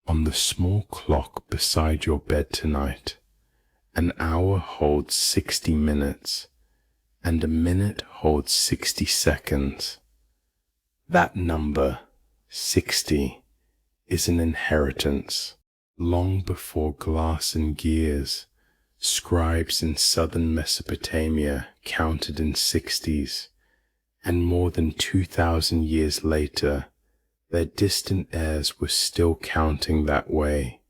On the small clock beside your bed tonight, an hour holds 60 minutes, and a minute holds 60 seconds. That number, 60, is an inheritance. Long before glass and gears, scribes in southern Mesopotamia counted in 60s, and more than 2,000 years later, their distant heirs were still counting that way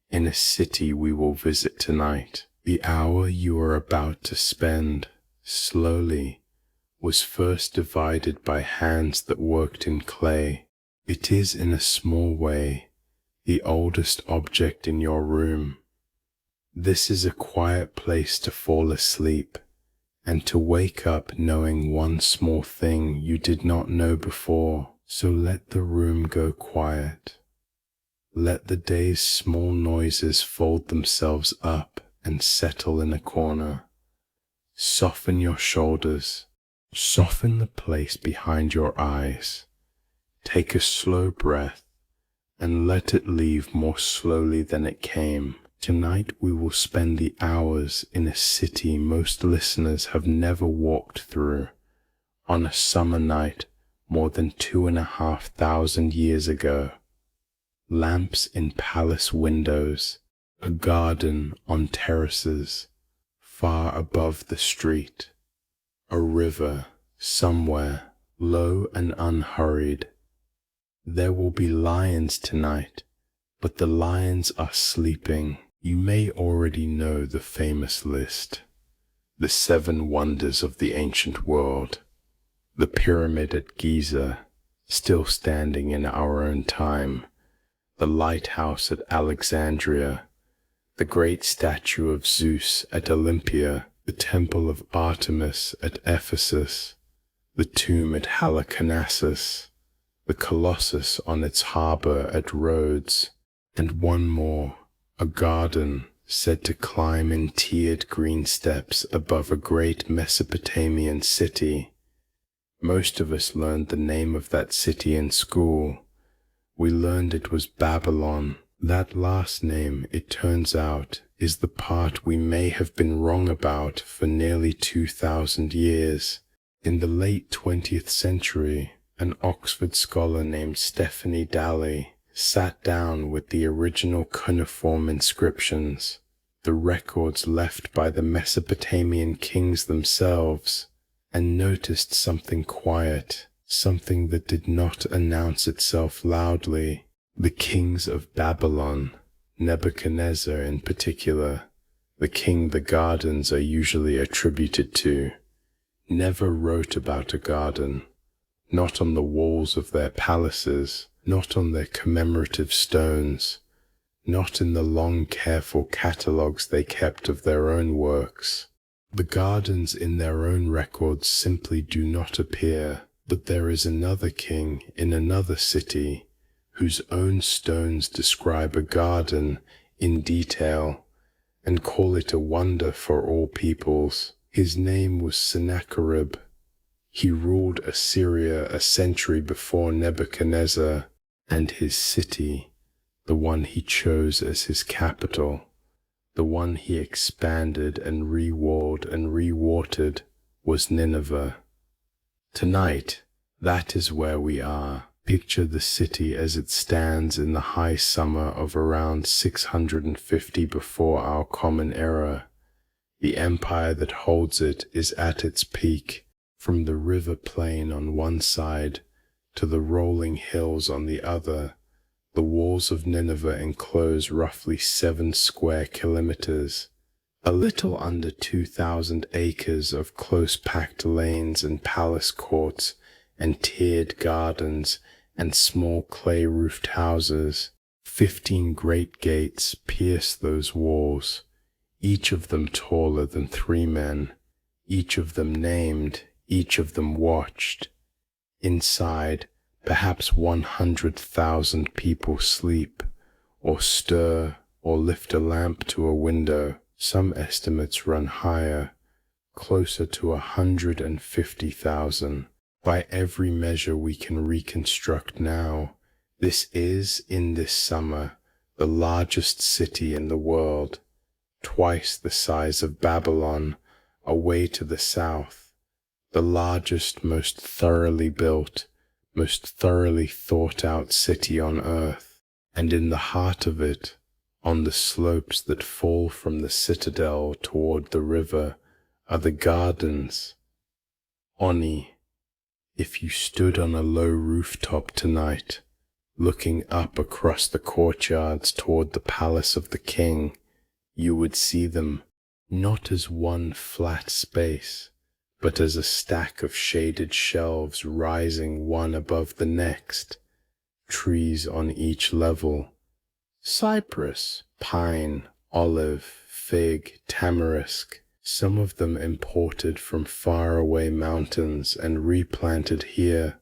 in a city we will visit tonight. The hour you are about to spend, slowly, was first divided by hands that worked in clay. It is in a small way the oldest object in your room. This is a quiet place to fall asleep and to wake up knowing one small thing you did not know before. So let the room go quiet. Let the day's small noises fold themselves up and settle in a corner. Soften your shoulders. Soften the place behind your eyes. Take a slow breath and let it leave more slowly than it came. Tonight we will spend the hours in a city most listeners have never walked through, on a summer night more than 2,500 years ago. Lamps in palace windows, a garden on terraces, far above the street, a river somewhere, low and unhurried. There will be lions tonight, but the lions are sleeping. You may already know the famous list. The 7 wonders of the ancient world. The pyramid at Giza, still standing in our own time. The lighthouse at Alexandria. The great statue of Zeus at Olympia. The temple of Artemis at Ephesus. The tomb at Halicarnassus. The colossus on its harbor at Rhodes. And one more, a garden said to climb in tiered green steps above a great Mesopotamian city. Most of us learned the name of that city in school. We learned it was Babylon. That last name, it turns out, is the part we may have been wrong about for nearly 2,000 years. In the late 20th century, an Oxford scholar named Stephanie Dalley sat down with the original cuneiform inscriptions, the records left by the Mesopotamian kings themselves, and noticed something quiet, something that did not announce itself loudly. The kings of Babylon, Nebuchadnezzar in particular, the king the gardens are usually attributed to, never wrote about a garden, not on the walls of their palaces, not on their commemorative stones, not in the long careful catalogues they kept of their own works. The gardens in their own records simply do not appear, but there is another king in another city whose own stones describe a garden in detail and call it a wonder for all peoples. His name was Sennacherib. He ruled Assyria a century before Nebuchadnezzar, and his city, the one he chose as his capital, the one he expanded and re-walled and re-watered, was Nineveh. Tonight, that is where we are. Picture the city as it stands in the high summer of around 650 before our common era. The empire that holds it is at its peak, from the river plain on one side to the rolling hills on the other. The walls of Nineveh enclose roughly 7 square kilometers, a little under 2,000 acres of close-packed lanes and palace courts and tiered gardens and small clay-roofed houses. 15 great gates pierce those walls, each of them taller than 3 men, each of them named, each of them watched. Inside, perhaps 100,000 people sleep, or stir, or lift a lamp to a window. Some estimates run higher, closer to 150,000. By every measure we can reconstruct now, this is, in this summer, the largest city in the world, twice the size of Babylon, away to the south, the largest, most thoroughly built, most thoroughly thought out city on earth. And in the heart of it, on the slopes that fall from the citadel toward the river, are the gardens. Oni, if you stood on a low rooftop tonight, looking up across the courtyards toward the palace of the king, you would see them not as one flat space, but as a stack of shaded shelves rising one above the next, trees on each level, cypress, pine, olive, fig, tamarisk, some of them imported from faraway mountains and replanted here,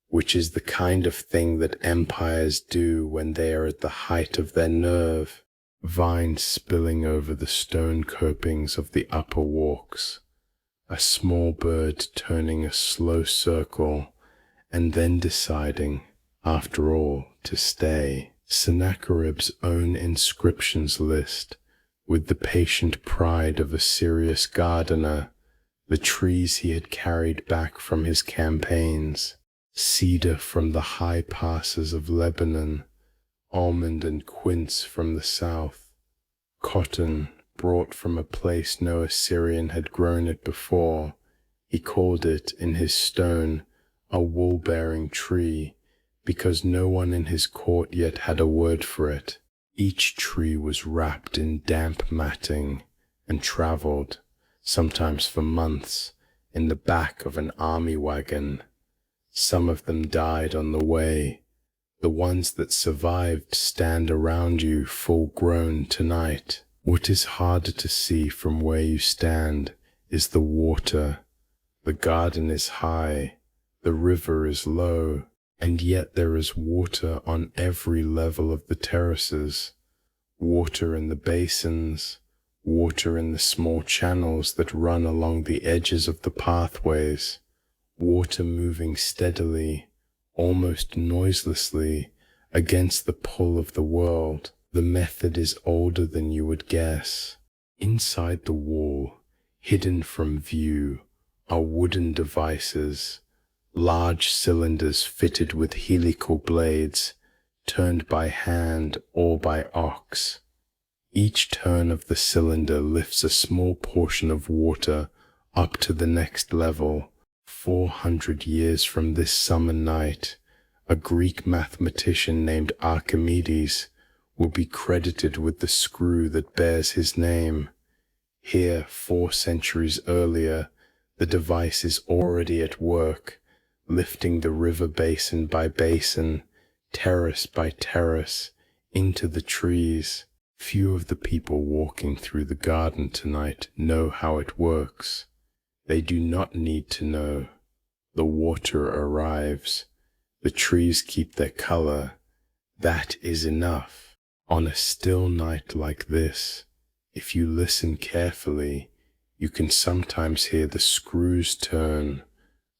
which is the kind of thing that empires do when they are at the height of their nerve, vines spilling over the stone copings of the upper walks, a small bird turning a slow circle and then deciding, after all, to stay. Sennacherib's own inscriptions list, with the patient pride of a serious gardener, the trees he had carried back from his campaigns, cedar from the high passes of Lebanon, almond and quince from the south, cotton brought from a place no Assyrian had grown it before. He called it, in his stone, a wool-bearing tree, because no one in his court yet had a word for it. Each tree was wrapped in damp matting and traveled, sometimes for months, in the back of an army wagon. Some of them died on the way. The ones that survived stand around you full-grown tonight. What is harder to see from where you stand is the water. The garden is high, the river is low, and yet there is water on every level of the terraces, water in the basins, water in the small channels that run along the edges of the pathways, water moving steadily, almost noiselessly, against the pull of the world. The method is older than you would guess. Inside the wall, hidden from view, are wooden devices, large cylinders fitted with helical blades, turned by hand or by ox. Each turn of the cylinder lifts a small portion of water up to the next level. 400 years from this summer night, a Greek mathematician named Archimedes will be credited with the screw that bears his name. Here, 4 centuries earlier, the device is already at work, lifting the river basin by basin, terrace by terrace, into the trees. Few of the people walking through the garden tonight know how it works. They do not need to know. The water arrives. The trees keep their color. That is enough. On a still night like this, if you listen carefully, you can sometimes hear the screws turn,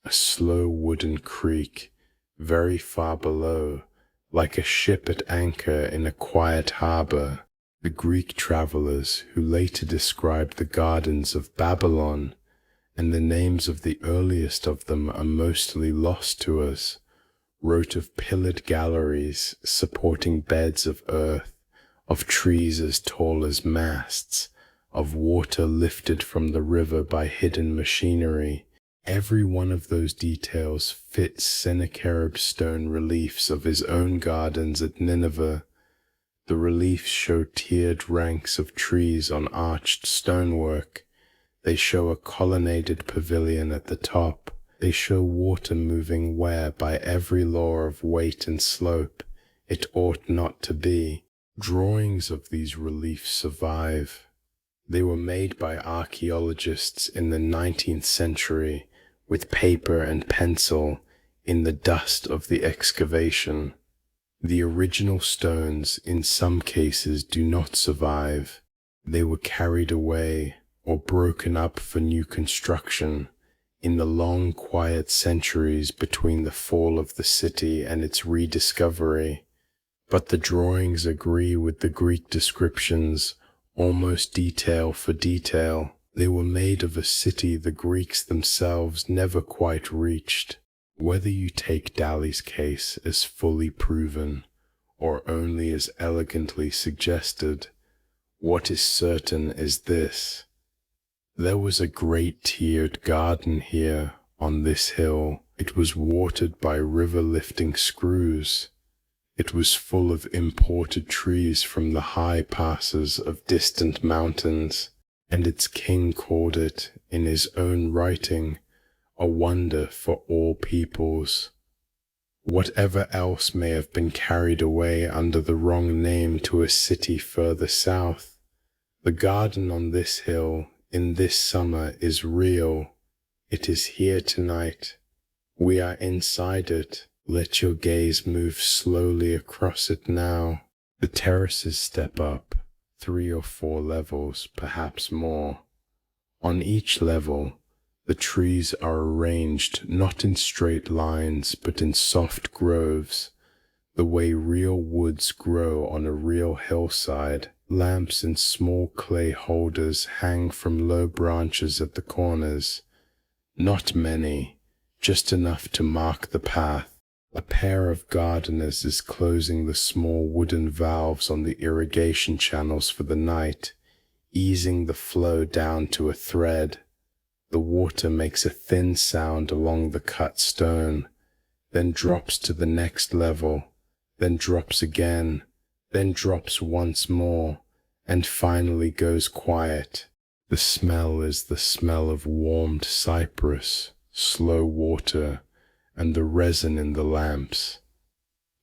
a slow wooden creak, very far below, like a ship at anchor in a quiet harbor. The Greek travelers who later described the gardens of Babylon, and the names of the earliest of them are mostly lost to us, wrote of pillared galleries supporting beds of earth, of trees as tall as masts, of water lifted from the river by hidden machinery. Every one of those details fits Sennacherib's stone reliefs of his own gardens at Nineveh. The reliefs show tiered ranks of trees on arched stonework. They show a colonnaded pavilion at the top. They show water moving where, by every law of weight and slope, it ought not to be. Drawings of these reliefs survive. They were made by archaeologists in the 19th century with paper and pencil in the dust of the excavation. The original stones, in some cases, do not survive. They were carried away or broken up for new construction in the long, quiet centuries between the fall of the city and its rediscovery. but the drawings agree with the Greek descriptions, almost detail for detail. They were made of a city the Greeks themselves never quite reached. Whether you take Dali's case as fully proven, or only as elegantly suggested, what is certain is this: there was a great tiered garden here on this hill. It was watered by river-lifting screws. It was full of imported trees from the high passes of distant mountains, and its king called it, in his own writing, a wonder for all peoples. Whatever else may have been carried away under the wrong name to a city further south, the garden on this hill in this summer is real. It is here tonight. We are inside it. Let your gaze move slowly across it now. The terraces step up 3 or 4 levels, perhaps more. On each level, the trees are arranged not in straight lines, but in soft groves, the way real woods grow on a real hillside. Lamps in small clay holders hang from low branches at the corners. Not many, just enough to mark the path. A pair of gardeners is closing the small wooden valves on the irrigation channels for the night, easing the flow down to a thread. The water makes a thin sound along the cut stone, then drops to the next level, then drops again, then drops once more, and finally goes quiet. The smell is the smell of warmed cypress, slow water, and the resin in the lamps.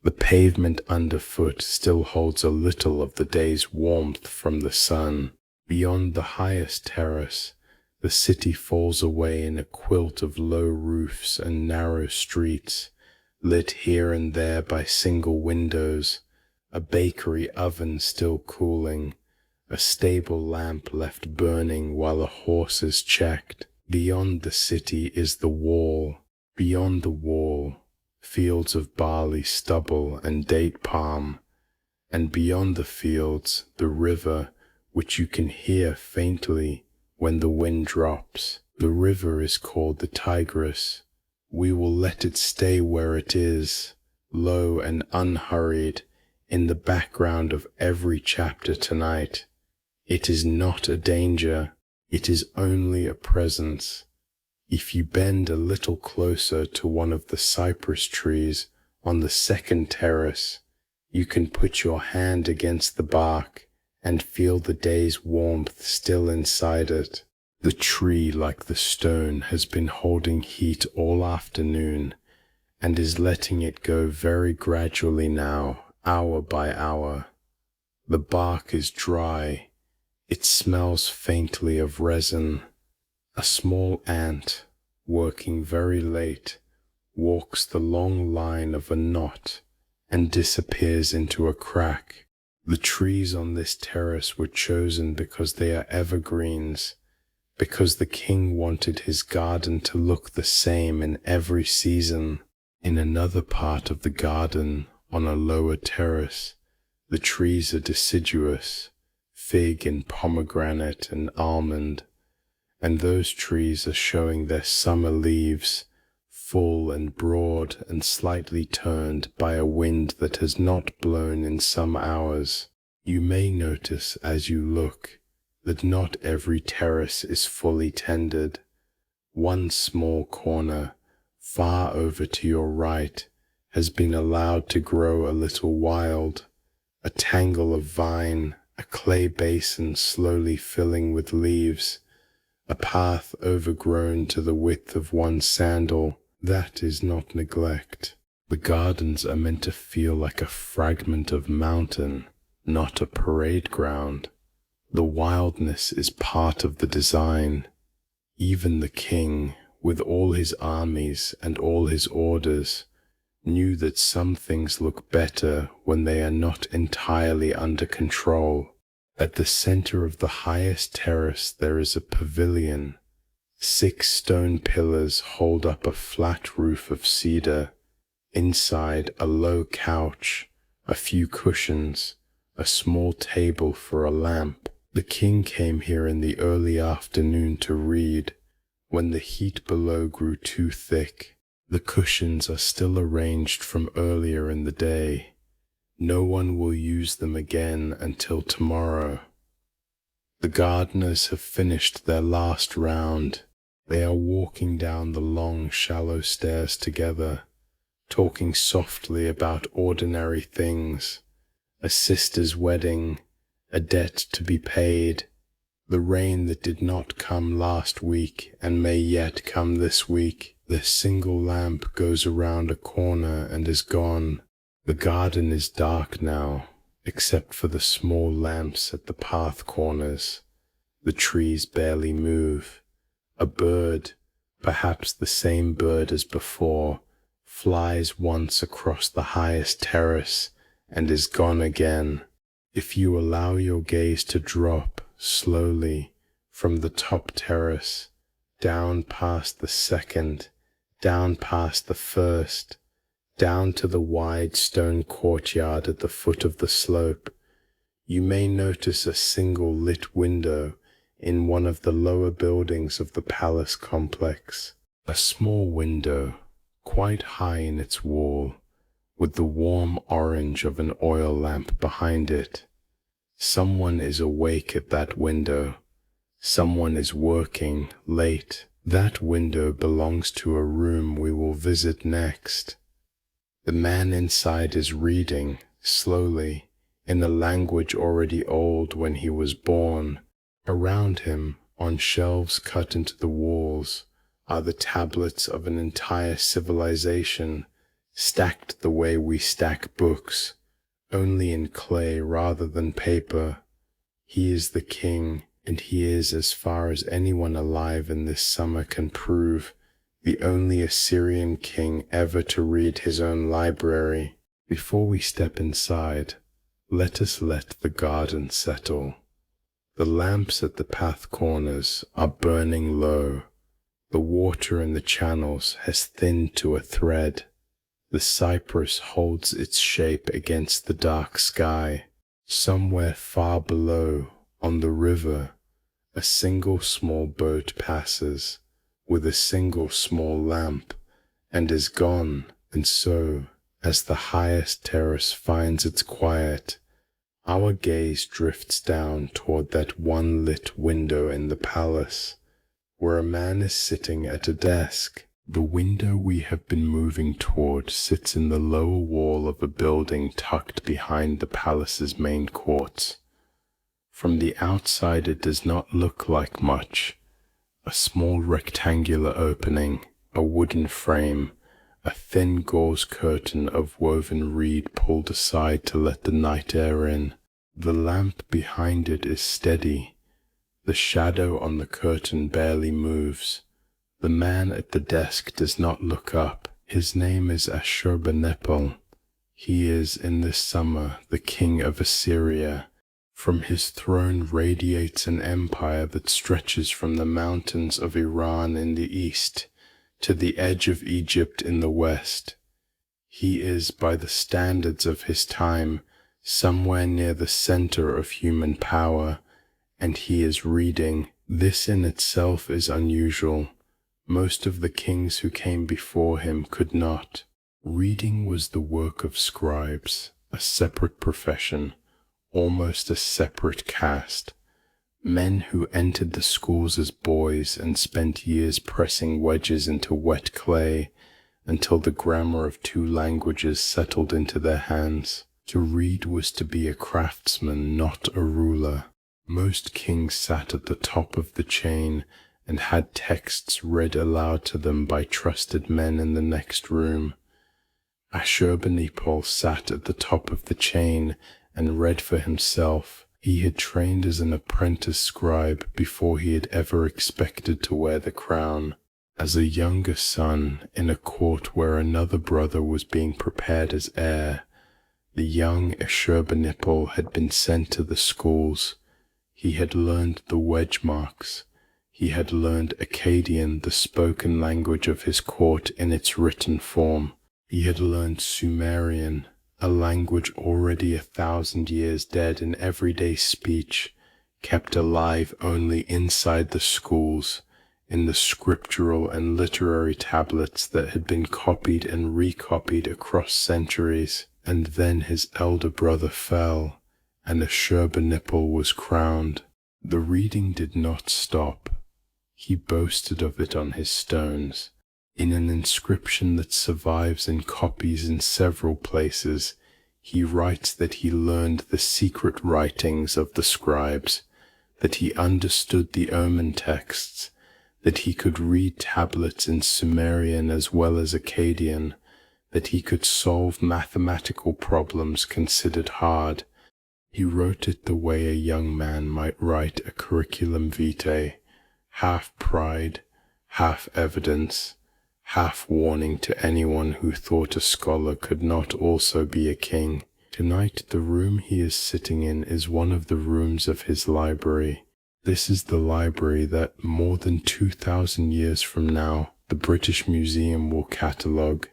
The pavement underfoot still holds a little of the day's warmth from the sun. Beyond the highest terrace, the city falls away in a quilt of low roofs and narrow streets, lit here and there by single windows, a bakery oven still cooling, a stable lamp left burning while a horse is checked. Beyond the city is the wall. Beyond the wall, fields of barley stubble and date palm, and beyond the fields, the river, which you can hear faintly when the wind drops. The river is called the Tigris. We will let it stay where it is, low and unhurried, in the background of every chapter tonight. It is not a danger, it is only a presence. If you bend a little closer to one of the cypress trees on the second terrace, you can put your hand against the bark and feel the day's warmth still inside it. The tree, like the stone, has been holding heat all afternoon and is letting it go very gradually now, hour by hour. The bark is dry. It smells faintly of resin. A small ant, working very late, walks the long line of a knot and disappears into a crack. The trees on this terrace were chosen because they are evergreens, because the king wanted his garden to look the same in every season. In another part of the garden, on a lower terrace, the trees are deciduous, fig and pomegranate and almond, and those trees are showing their summer leaves, full and broad and slightly turned by a wind that has not blown in some hours. You may notice as you look that not every terrace is fully tended. One small corner, far over to your right, has been allowed to grow a little wild, a tangle of vine, a clay basin slowly filling with leaves, a path overgrown to the width of one's sandal. That is not neglect. The gardens are meant to feel like a fragment of mountain, not a parade ground. The wildness is part of the design. Even the king, with all his armies and all his orders, knew that some things look better when they are not entirely under control. At the center of the highest terrace there is a pavilion. 6 stone pillars hold up a flat roof of cedar. Inside, a low couch, a few cushions, a small table for a lamp. The king came here in the early afternoon to read, when the heat below grew too thick. The cushions are still arranged from earlier in the day. No one will use them again until tomorrow. The gardeners have finished their last round. They are walking down the long, shallow stairs together, talking softly about ordinary things, a sister's wedding, a debt to be paid, the rain that did not come last week and may yet come this week. The single lamp goes around a corner and is gone. The garden is dark now, except for the small lamps at the path corners. The trees barely move. A bird, perhaps the same bird as before, flies once across the highest terrace and is gone again. If you allow your gaze to drop slowly from the top terrace, down past the second, down past the first, down to the wide stone courtyard at the foot of the slope, you may notice a single lit window in one of the lower buildings of the palace complex. A small window, quite high in its wall, with the warm orange of an oil lamp behind it. Someone is awake at that window. Someone is working late. That window belongs to a room we will visit next. The man inside is reading, slowly, in a language already old when he was born. Around him, on shelves cut into the walls, are the tablets of an entire civilization, stacked the way we stack books, only in clay rather than paper. He is the king, and he is, as far as anyone alive in this summer can prove, the only Assyrian king ever to read his own library. Before we step inside, let us let the garden settle. The lamps at the path corners are burning low. The water in the channels has thinned to a thread. The cypress holds its shape against the dark sky. Somewhere far below, on the river, a single small boat passes, with a single small lamp, and is gone. And so, as the highest terrace finds its quiet, our gaze drifts down toward that one lit window in the palace, where a man is sitting at a desk. The window we have been moving toward sits in the lower wall of a building tucked behind the palace's main courts. From the outside it does not look like much. A small rectangular opening, a wooden frame, a thin gauze curtain of woven reed pulled aside to let the night air in. The lamp behind it is steady. The shadow on the curtain barely moves. The man at the desk does not look up. His name is Ashurbanipal. He is, in this summer, the king of Assyria. From his throne radiates an empire that stretches from the mountains of Iran in the east to the edge of Egypt in the west. He is, by the standards of his time, somewhere near the center of human power, and he is reading. This in itself is unusual. Most of the kings who came before him could not. Reading was the work of scribes, a separate profession, almost a separate caste. Men who entered the schools as boys and spent years pressing wedges into wet clay until the grammar of 2 languages settled into their hands. To read was to be a craftsman, not a ruler. Most kings sat at the top of the chain and had texts read aloud to them by trusted men in the next room. Ashurbanipal sat at the top of the chain and read for himself. He had trained as an apprentice scribe before he had ever expected to wear the crown. As a younger son in a court where another brother was being prepared as heir, the young Ashurbanipal had been sent to the schools. He had learned the wedge marks. He had learned Akkadian, the spoken language of his court, in its written form. He had learned Sumerian, a language already 1,000 years dead in everyday speech, kept alive only inside the schools, in the scriptural and literary tablets that had been copied and recopied across centuries. And then his elder brother fell, and Ashurbanipal was crowned. The reading did not stop. He boasted of it on his stones. In an inscription that survives in copies in several places, he writes that he learned the secret writings of the scribes, that he understood the omen texts, that he could read tablets in Sumerian as well as Akkadian, that he could solve mathematical problems considered hard. He wrote it the way a young man might write a curriculum vitae, half pride, half evidence, half warning to anyone who thought a scholar could not also be a king. Tonight the room he is sitting in is one of the rooms of his library. This is the library that, more than 2,000 years from now, the British Museum will catalogue.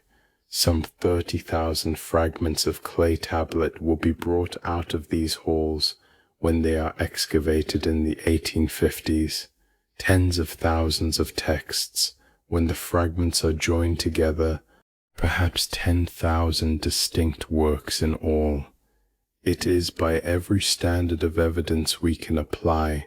Some 30,000 fragments of clay tablet will be brought out of these halls when they are excavated in the 1850s. Tens of thousands of texts, when the fragments are joined together, perhaps 10,000 distinct works in all. It is, by every standard of evidence we can apply,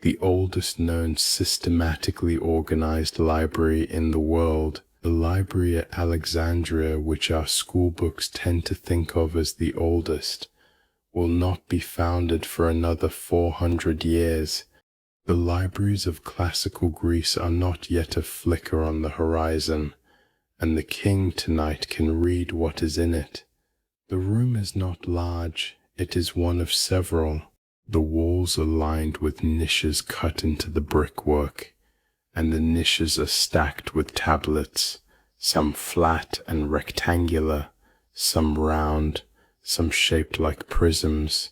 the oldest known systematically organized library in the world. The library at Alexandria, which our school books tend to think of as the oldest, will not be founded for another 400 years. The libraries of classical Greece are not yet a flicker on the horizon, and the king tonight can read what is in it. The room is not large, it is one of several. The walls are lined with niches cut into the brickwork, and the niches are stacked with tablets, some flat and rectangular, some round, some shaped like prisms,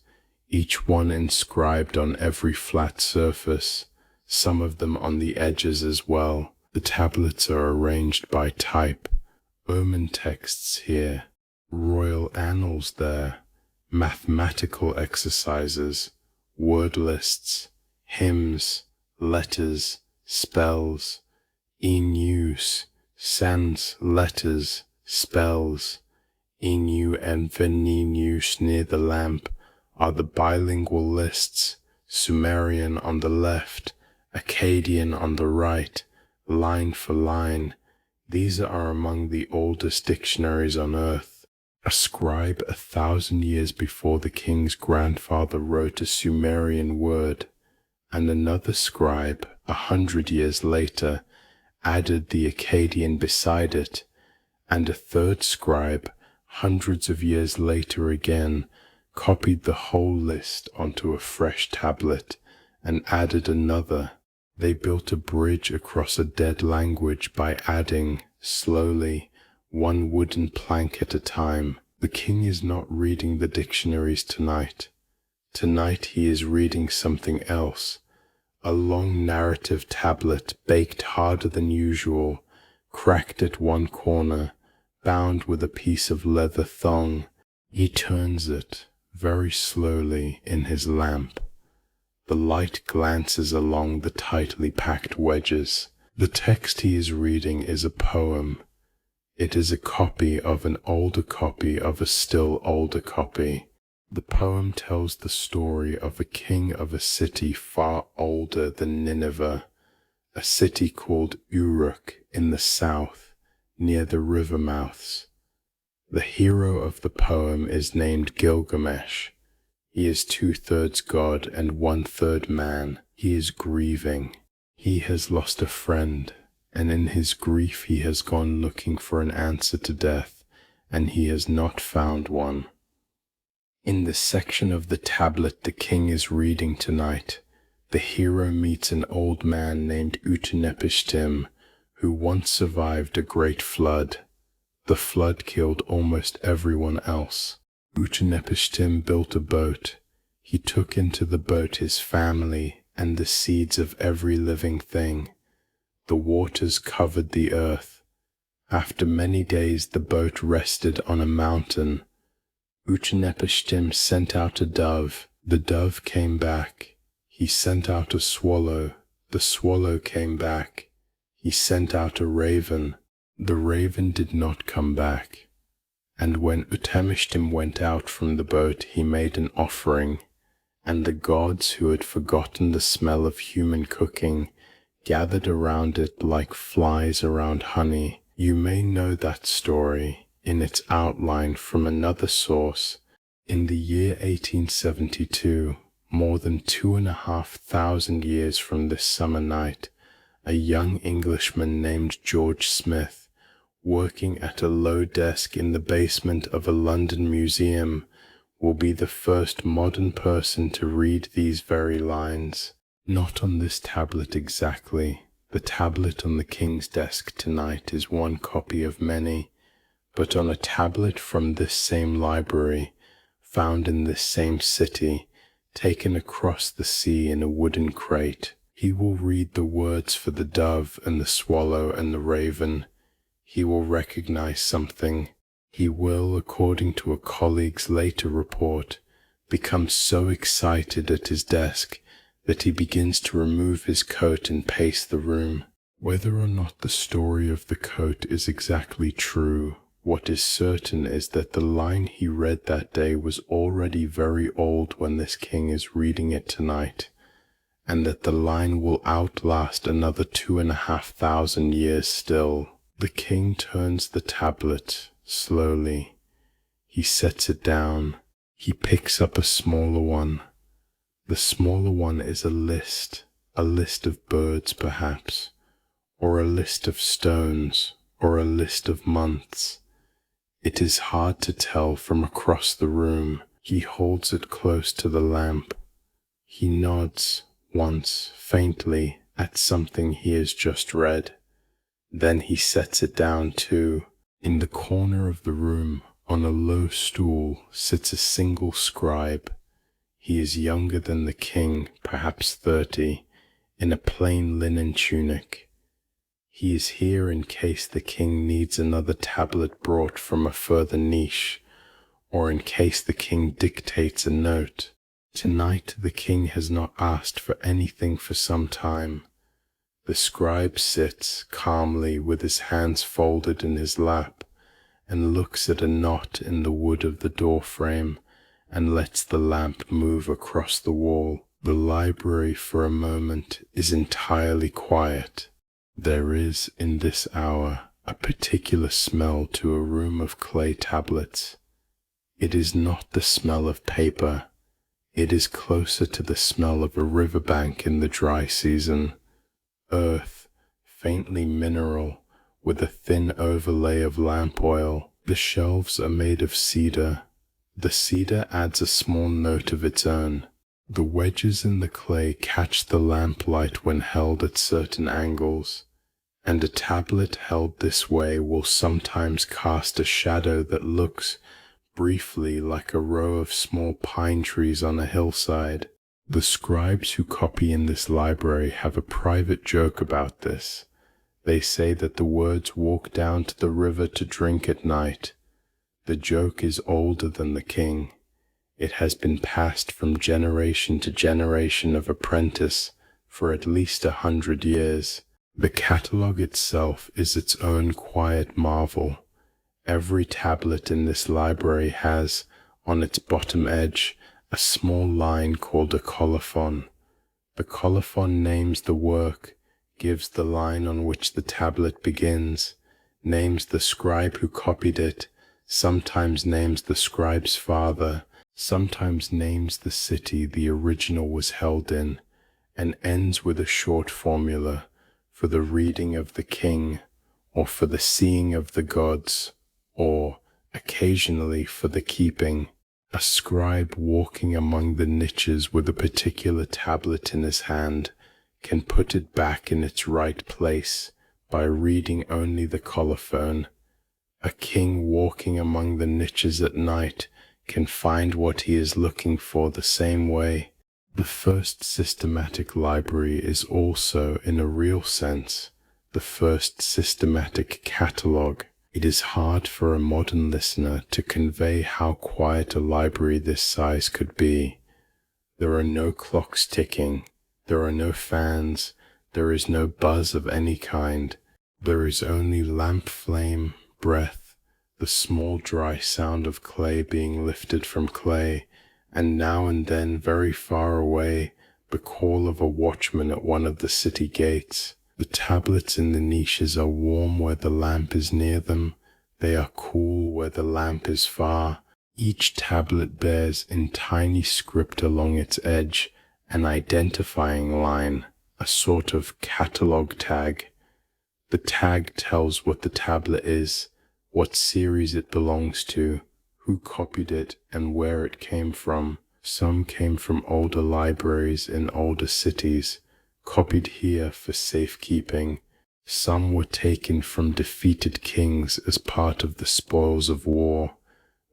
each one inscribed on every flat surface, some of them on the edges as well. The tablets are arranged by type, omen texts here, royal annals there, mathematical exercises, word lists, hymns, letters, spells, in use, sans, letters, spells, inu and veninius near the lamp are the bilingual lists, Sumerian on the left, Akkadian on the right, line for line. These are among the oldest dictionaries on earth. A scribe 1,000 years before the king's grandfather wrote a Sumerian word, and another scribe 100 years later added the Akkadian beside it, and a third scribe hundreds of years later again copied the whole list onto a fresh tablet and added another. They built a bridge across a dead language by adding, slowly, one wooden plank at a time. The king is not reading the dictionaries tonight. Tonight he is reading something else, a long narrative tablet baked harder than usual, cracked at one corner, bound with a piece of leather thong. He turns it, very slowly, in his lamp. The light glances along the tightly packed wedges. The text he is reading is a poem. It is a copy of an older copy of a still older copy. The poem tells the story of a king of a city far older than Nineveh, a city called Uruk in the south, near the river mouths. The hero of the poem is named Gilgamesh. He is 2/3 god and 1/3 man. He is grieving. He has lost a friend, and in his grief he has gone looking for an answer to death, and he has not found one. In the section of the tablet the king is reading tonight, the hero meets an old man named Utanepishtim, who once survived a great flood. The flood killed almost everyone else. Utanepishtim built a boat. He took into the boat his family and the seeds of every living thing. The waters covered the earth. After many days the boat rested on a mountain. Utnapishtim sent out a dove. The dove came back. He sent out a swallow. The swallow came back. He sent out a raven. The raven did not come back. And when Utnapishtim went out from the boat, he made an offering. And the gods who had forgotten the smell of human cooking gathered around it like flies around honey. You may know that story in its outline from another source. In the year 1872, more than 2,500 years from this summer night, a young Englishman named George Smith, working at a low desk in the basement of a London museum, will be the first modern person to read these very lines. Not on this tablet exactly. The tablet on the king's desk tonight is one copy of many, but on a tablet from this same library, found in this same city, taken across the sea in a wooden crate, he will read the words for the dove and the swallow and the raven. He will recognize something. He will, according to a colleague's later report, become so excited at his desk that he begins to remove his coat and pace the room. Whether or not the story of the coat is exactly true, what is certain is that the line he read that day was already very old when this king is reading it tonight, and that the line will outlast another 2,500 years still. The king turns the tablet slowly. He sets it down. He picks up a smaller one. The smaller one is a list of birds perhaps, or a list of stones, or a list of months. It is hard to tell from across the room. He holds it close to the lamp. He nods once faintly at something he has just read. Then he sets it down too. In the corner of the room, on a low stool, sits a single scribe. He is younger than the king, perhaps 30, in a plain linen tunic. He is here in case the king needs another tablet brought from a further niche, or in case the king dictates a note. Tonight the king has not asked for anything for some time. The scribe sits calmly with his hands folded in his lap, and looks at a knot in the wood of the door frame, and lets the lamp move across the wall. The library for a moment is entirely quiet. There is, in this hour, a particular smell to a room of clay tablets. It is not the smell of paper. It is closer to the smell of a riverbank in the dry season. Earth, faintly mineral, with a thin overlay of lamp oil. The shelves are made of cedar. The cedar adds a small note of its own. The wedges in the clay catch the lamplight when held at certain angles, and a tablet held this way will sometimes cast a shadow that looks, briefly, like a row of small pine trees on a hillside. The scribes who copy in this library have a private joke about this. They say that the words walk down to the river to drink at night. The joke is older than the king. It has been passed from generation to generation of apprentice for at least 100 years. The catalogue itself is its own quiet marvel. Every tablet in this library has, on its bottom edge, a small line called a colophon. The colophon names the work, gives the line on which the tablet begins, names the scribe who copied it, sometimes names the scribe's father, sometimes names the city the original was held in, and ends with a short formula for the reading of the king, or for the seeing of the gods, or, occasionally, for the keeping. A scribe walking among the niches with a particular tablet in his hand can put it back in its right place by reading only the colophon. A king walking among the niches at night can find what he is looking for the same way. The first systematic library is also, in a real sense, the first systematic catalogue. It is hard for a modern listener to convey how quiet a library this size could be. There are no clocks ticking, there are no fans, there is no buzz of any kind. There is only lamp flame, breath, the small dry sound of clay being lifted from clay, and now and then, very far away, the call of a watchman at one of the city gates. The tablets in the niches are warm where the lamp is near them. They are cool where the lamp is far. Each tablet bears in tiny script along its edge an identifying line, a sort of catalog tag. The tag tells what the tablet is, what series it belongs to, who copied it, and where it came from. Some came from older libraries in older cities, copied here for safekeeping. Some were taken from defeated kings as part of the spoils of war,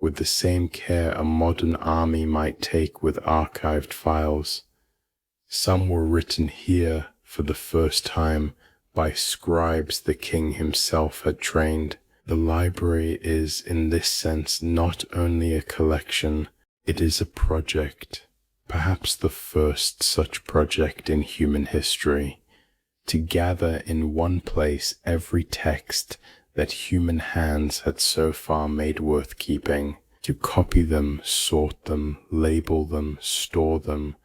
with the same care a modern army might take with archived files. Some were written here for the first time by scribes the king himself had trained. The library is, in this sense, not only a collection, it is a project, perhaps the first such project in human history, to gather in one place every text that human hands had so far made worth keeping, to copy them, sort them, label them, store them,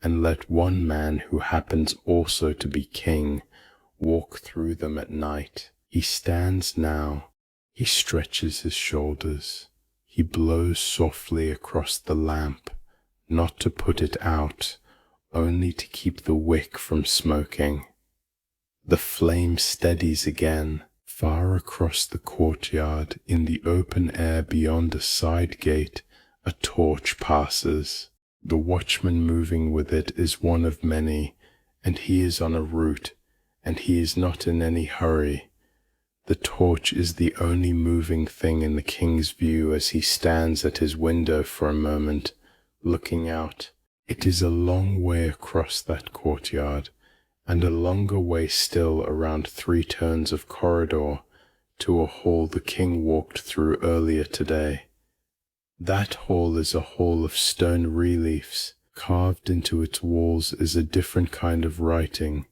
and let one man who happens also to be king walk through them at night. He stands now, he stretches his shoulders, he blows softly across the lamp, not to put it out, only to keep the wick from smoking. The flame steadies again. Far across the courtyard, in the open air beyond a side gate, a torch passes. The watchman moving with it is one of many, and he is on a route, and he is not in any hurry. The torch is the only moving thing in the king's view as he stands at his window for a moment, looking out. It is a long way across that courtyard, and a longer way still around 3 turns of corridor to a hall the king walked through earlier today. That hall is a hall of stone reliefs. Carved into its walls is a different kind of writing,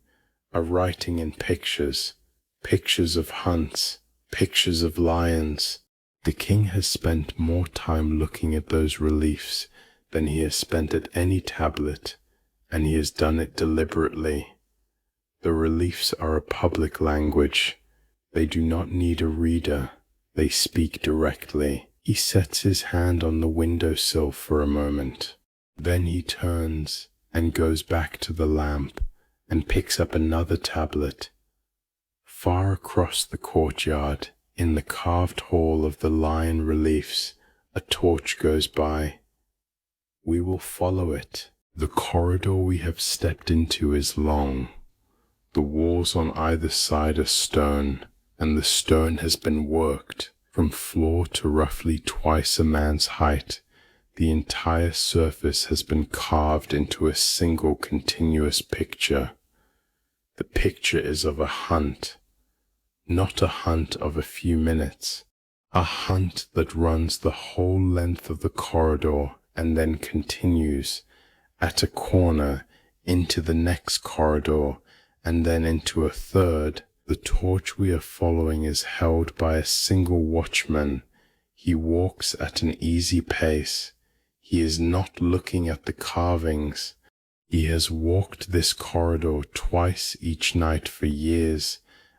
a writing in pictures, pictures of hunts, pictures of lions. The king has spent more time looking at those reliefs than he has spent at any tablet, and he has done it deliberately. The reliefs are a public language. They do not need a reader. They speak directly. He sets his hand on the windowsill for a moment. Then he turns and goes back to the lamp and picks up another tablet. Far across the courtyard, in the carved hall of the lion reliefs, a torch goes by. We will follow it. The corridor we have stepped into is long. The walls on either side are stone, and the stone has been worked from floor to roughly twice a man's height. The entire surface has been carved into a single continuous picture. The picture is of a hunt, not a hunt of a few minutes, a hunt that runs the whole length of the corridor and then continues at a corner into the next corridor and then into a third. The torch we are following is held by a single watchman. He walks at an easy pace. He is not looking at the carvings. He has walked this corridor twice each night for years,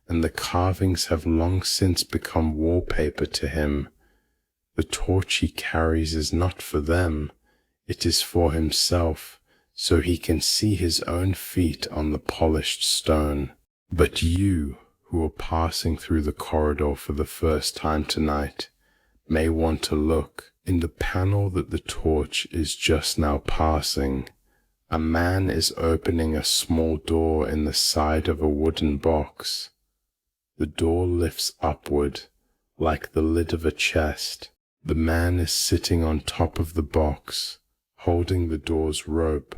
and the carvings have long since become wallpaper to him. The torch he carries is not for them. It is for himself, so he can see his own feet on the polished stone. But you, who are passing through the corridor for the first time tonight, may want to look. In the panel that the torch is just now passing, a man is opening a small door in the side of a wooden box. The door lifts upward, like the lid of a chest. The man is sitting on top of the box, holding the door's rope,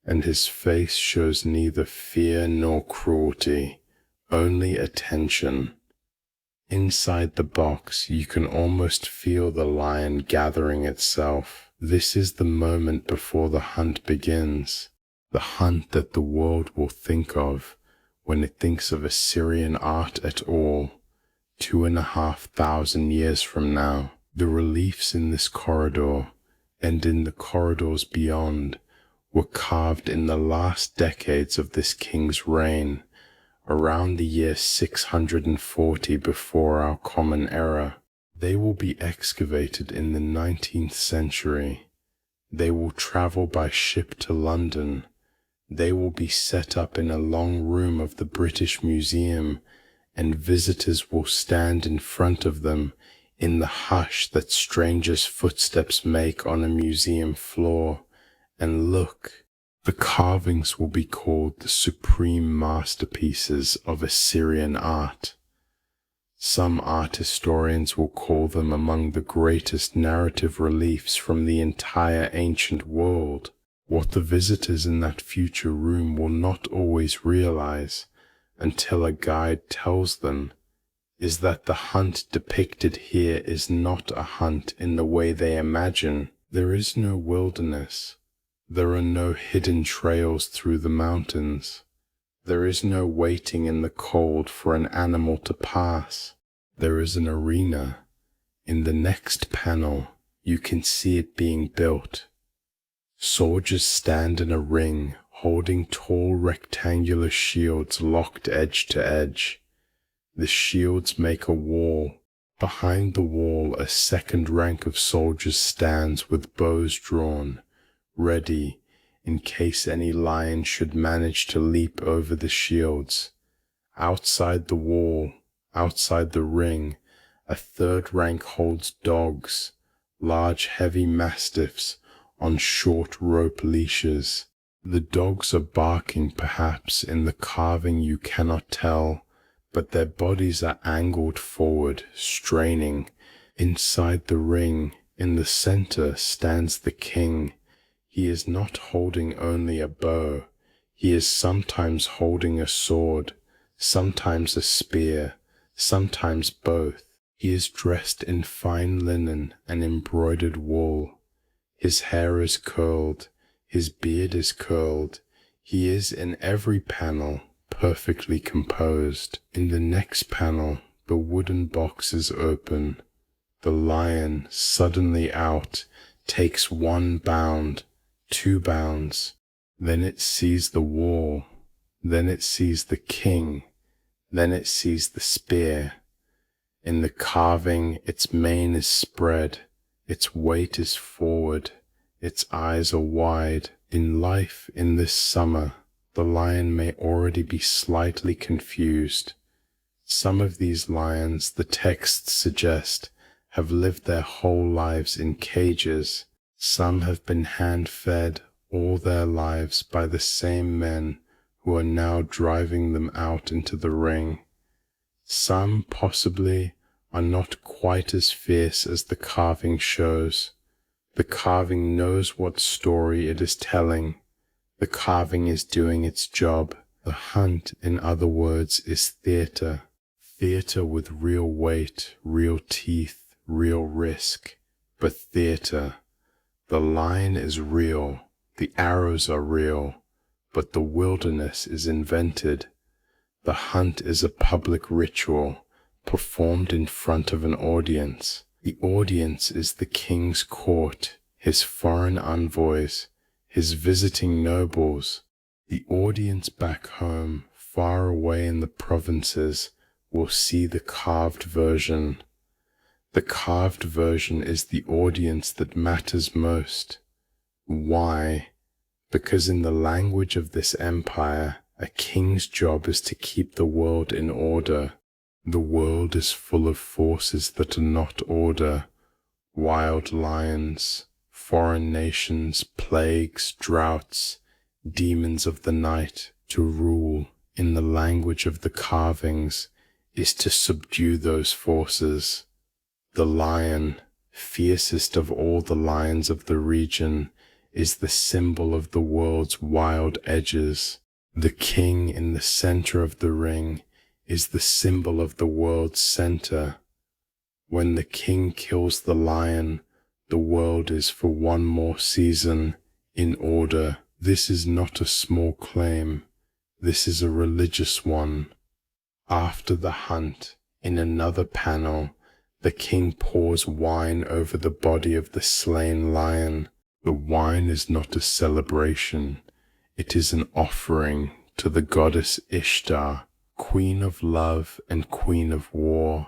and his face shows neither fear nor cruelty, only attention. Inside the box, you can almost feel the lion gathering itself. This is the moment before the hunt begins. The hunt that the world will think of when it thinks of Assyrian art at all, 2,500 years from now. The reliefs in this corridor and in the corridors beyond were carved in the last decades of this king's reign, around the year 640 before our common era. They will be excavated in the 19th century. They will travel by ship to London. They will be set up in a long room of the British Museum, and visitors will stand in front of them in the hush that strangers' footsteps make on a museum floor, and look. The carvings will be called the supreme masterpieces of Assyrian art. Some art historians will call them among the greatest narrative reliefs from the entire ancient world. What the visitors in that future room will not always realize until a guide tells them is that the hunt depicted here is not a hunt in the way they imagine. There is no wilderness. There are no hidden trails through the mountains. There is no waiting in the cold for an animal to pass. There is an arena. In the next panel, you can see it being built. Soldiers stand in a ring, holding tall rectangular shields locked edge to edge. The shields make a wall. Behind the wall, a second rank of soldiers stands with bows drawn, ready in case any lion should manage to leap over the shields. Outside the wall, outside the ring, a third rank holds dogs, large heavy mastiffs on short rope leashes. The dogs are barking perhaps in the carving you cannot tell, but their bodies are angled forward, straining. Inside the ring, in the center, stands the king. He is not holding only a bow. He is sometimes holding a sword, sometimes a spear, sometimes both. He is dressed in fine linen and embroidered wool. His hair is curled, his beard is curled. He is in every panel perfectly composed. In the next panel, the wooden box is open. The lion, suddenly out, takes 1 bound, 2 bounds. Then it sees the wall. Then it sees the king. Then it sees the spear. In the carving, its mane is spread. Its weight is forward. Its eyes are wide. In life in this summer, the lion may already be slightly confused. Some of these lions, the texts suggest, have lived their whole lives in cages. Some have been hand-fed all their lives by the same men who are now driving them out into the ring. Some, possibly, are not quite as fierce as the carving shows. The carving knows what story it is telling. The carving is doing its job. The hunt, in other words, is theater. Theater with real weight, real teeth, real risk. But theater. The lion is real. The arrows are real. But the wilderness is invented. The hunt is a public ritual, performed in front of an audience. The audience is the king's court, his foreign envoys, his visiting nobles. The audience back home, far away in the provinces, will see the carved version. The carved version is the audience that matters most. Why? Because in the language of this empire, a king's job is to keep the world in order. The world is full of forces that are not order. Wild lions, foreign nations, plagues, droughts, demons of the night. To rule, in the language of the carvings, is to subdue those forces. The lion, fiercest of all the lions of the region, is the symbol of the world's wild edges. The king in the center of the ring is the symbol of the world's center. When the king kills the lion, the world is for one more season in order. This is not a small claim. This is a religious one. After the hunt, in another panel, the king pours wine over the body of the slain lion. The wine is not a celebration. It is an offering to the goddess Ishtar, queen of love and queen of war,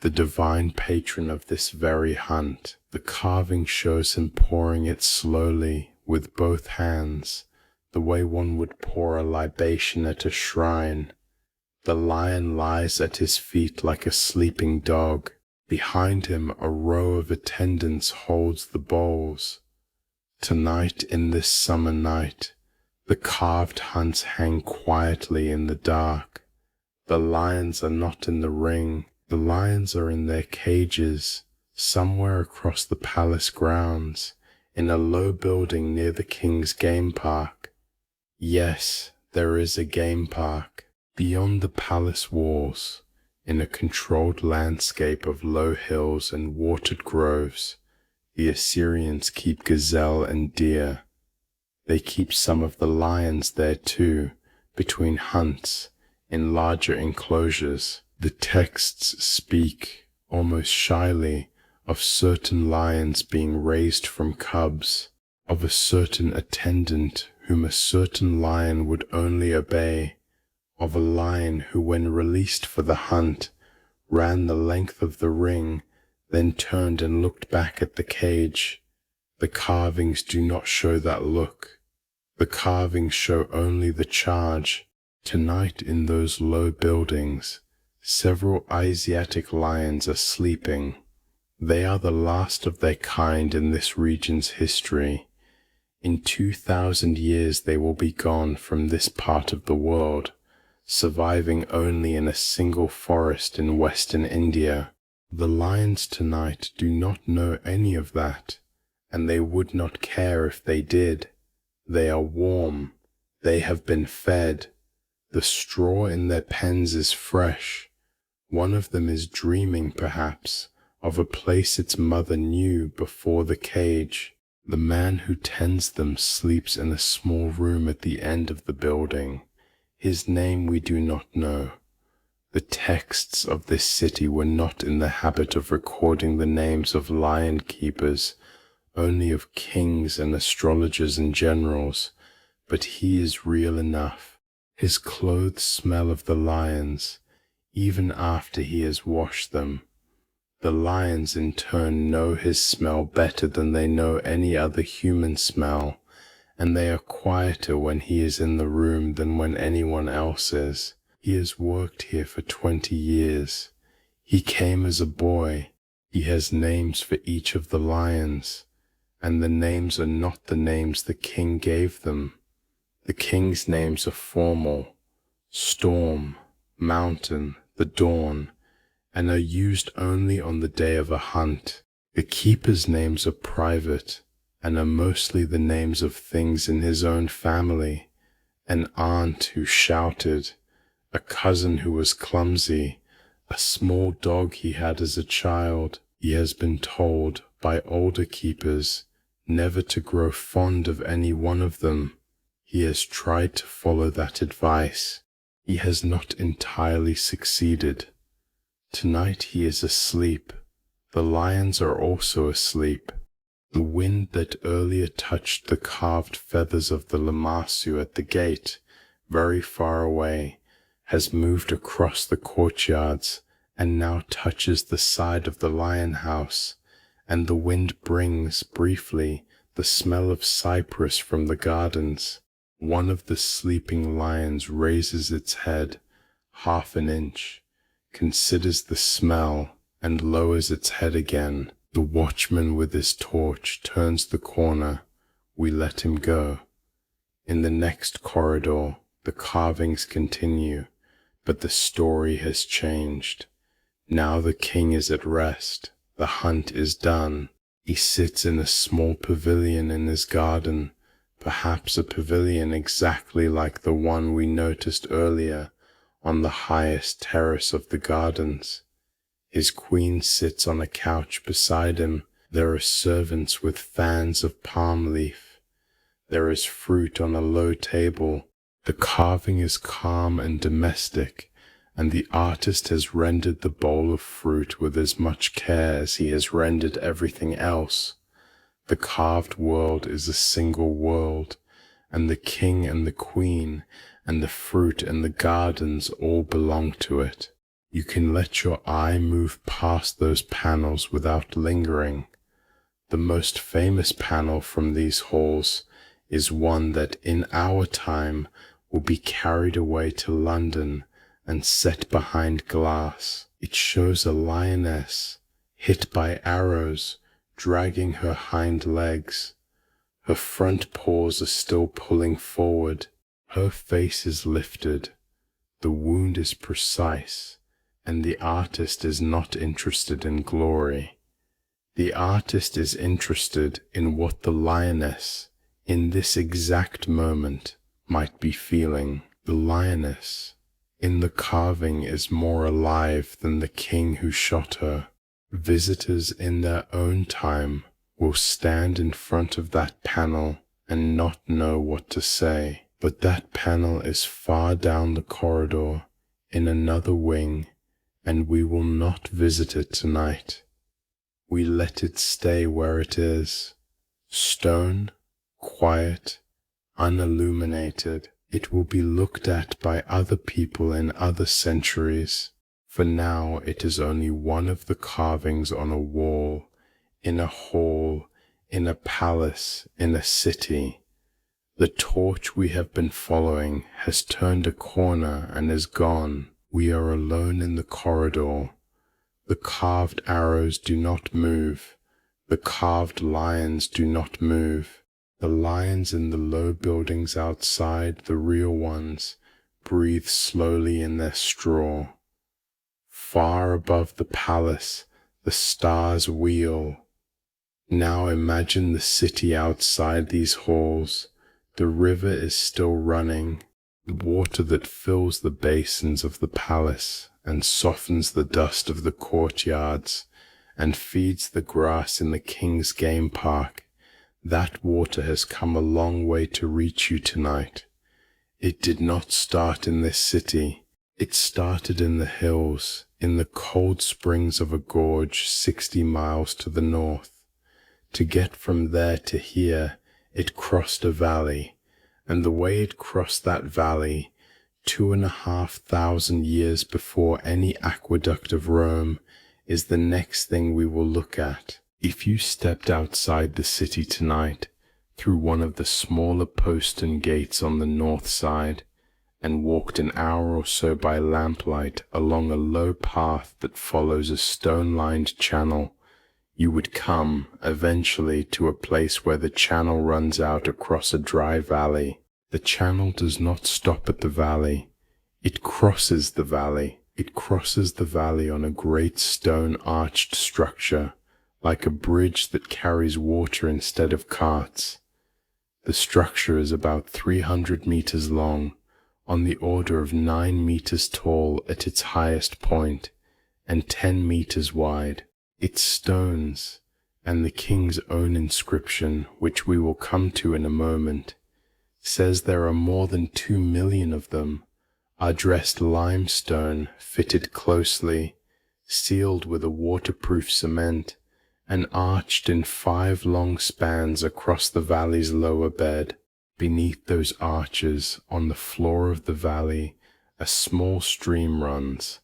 the divine patron of this very hunt. The carving shows him pouring it slowly with both hands, the way one would pour a libation at a shrine. The lion lies at his feet like a sleeping dog. Behind him a row of attendants holds the bowls. Tonight, in this summer night, the carved hunts hang quietly in the dark. The lions are not in the ring. The lions are in their cages, somewhere across the palace grounds, in a low building near the king's game park. Yes, there is a game park. Beyond the palace walls, in a controlled landscape of low hills and watered groves, the Assyrians keep gazelle and deer. They keep some of the lions there too, between hunts, in larger enclosures. The texts speak, almost shyly, of certain lions being raised from cubs, of a certain attendant whom a certain lion would only obey, of a lion who, when released for the hunt, ran the length of the ring, then turned and looked back at the cage. The carvings do not show that look. The carvings show only the charge. Tonight in those low buildings, several Asiatic lions are sleeping. They are the last of their kind in this region's history. In 2,000 years they will be gone from this part of the world, surviving only in a single forest in western India. The lions tonight do not know any of that, and they would not care if they did. They are warm. They have been fed. The straw in their pens is fresh. One of them is dreaming, perhaps, of a place its mother knew before the cage. The man who tends them sleeps in a small room at the end of the building. His name we do not know. The texts of this city were not in the habit of recording the names of lion keepers, only of kings and astrologers and generals, but he is real enough. His clothes smell of the lions, even after he has washed them. The lions in turn know his smell better than they know any other human smell, and they are quieter when he is in the room than when anyone else is. He has worked here for 20 years. He came as a boy. He has names for each of the lions, and the names are not the names the king gave them. The king's names are formal: Storm, Mountain, the Dawn, and are used only on the day of a hunt. The keeper's names are private, and are mostly the names of things in his own family: an aunt who shouted, a cousin who was clumsy, a small dog he had as a child. He has been told by older keepers never to grow fond of any one of them. He has tried to follow that advice. He has not entirely succeeded. Tonight he is asleep. The lions are also asleep. The wind that earlier touched the carved feathers of the Lamassu at the gate, very far away, has moved across the courtyards and now touches the side of the lion house, and the wind brings, briefly, the smell of cypress from the gardens. One of the sleeping lions raises its head half an inch, considers the smell, and lowers its head again. The watchman with his torch turns the corner. We let him go. In the next corridor, the carvings continue, but the story has changed. Now the king is at rest. The hunt is done. He sits in a small pavilion in his garden, perhaps a pavilion exactly like the one we noticed earlier on the highest terrace of the gardens. His queen sits on a couch beside him. There are servants with fans of palm leaf. There is fruit on a low table. The carving is calm and domestic, and the artist has rendered the bowl of fruit with as much care as he has rendered everything else. The carved world is a single world, and the king and the queen and the fruit and the gardens all belong to it. You can let your eye move past those panels without lingering. The most famous panel from these halls is one that in our time will be carried away to London and set behind glass. It shows a lioness, hit by arrows, dragging her hind legs. Her front paws are still pulling forward. Her face is lifted. The wound is precise, and the artist is not interested in glory. The artist is interested in what the lioness, in this exact moment, might be feeling. The lioness in the carving is more alive than the king who shot her. Visitors in their own time will stand in front of that panel and not know what to say. But that panel is far down the corridor in another wing, and we will not visit it tonight. We let it stay where it is. Stone, quiet, unilluminated. It will be looked at by other people in other centuries. For now it is only one of the carvings on a wall, in a hall, in a palace, in a city. The torch we have been following has turned a corner and is gone. We are alone in the corridor. The carved arrows do not move. The carved lions do not move. The lions in the low buildings outside, the real ones, breathe slowly in their straw. Far above the palace, the stars wheel. Now imagine the city outside these halls. The river is still running, the water that fills the basins of the palace and softens the dust of the courtyards and feeds the grass in the king's game park. That water has come a long way to reach you tonight. It did not start in this city. It started in the hills, in the cold springs of a gorge 60 miles to the north. To get from there to here, it crossed a valley, and the way it crossed that valley, 2,500 years before any aqueduct of Rome, is the next thing we will look at. If you stepped outside the city tonight, through one of the smaller postern gates on the north side, and walked an hour or so by lamplight along a low path that follows a stone-lined channel, you would come, eventually, to a place where the channel runs out across a dry valley. The channel does not stop at the valley. It crosses the valley. It crosses the valley on a great stone-arched structure, like a bridge that carries water instead of carts. The structure is about 300 meters long, on the order of 9 meters tall at its highest point, and 10 meters wide. Its stones, and the king's own inscription, which we will come to in a moment, says there are more than 2 million of them, are dressed limestone, fitted closely, sealed with a waterproof cement, and arched in 5 long spans across the valley's lower bed. Beneath those arches, on the floor of the valley, a small stream runs.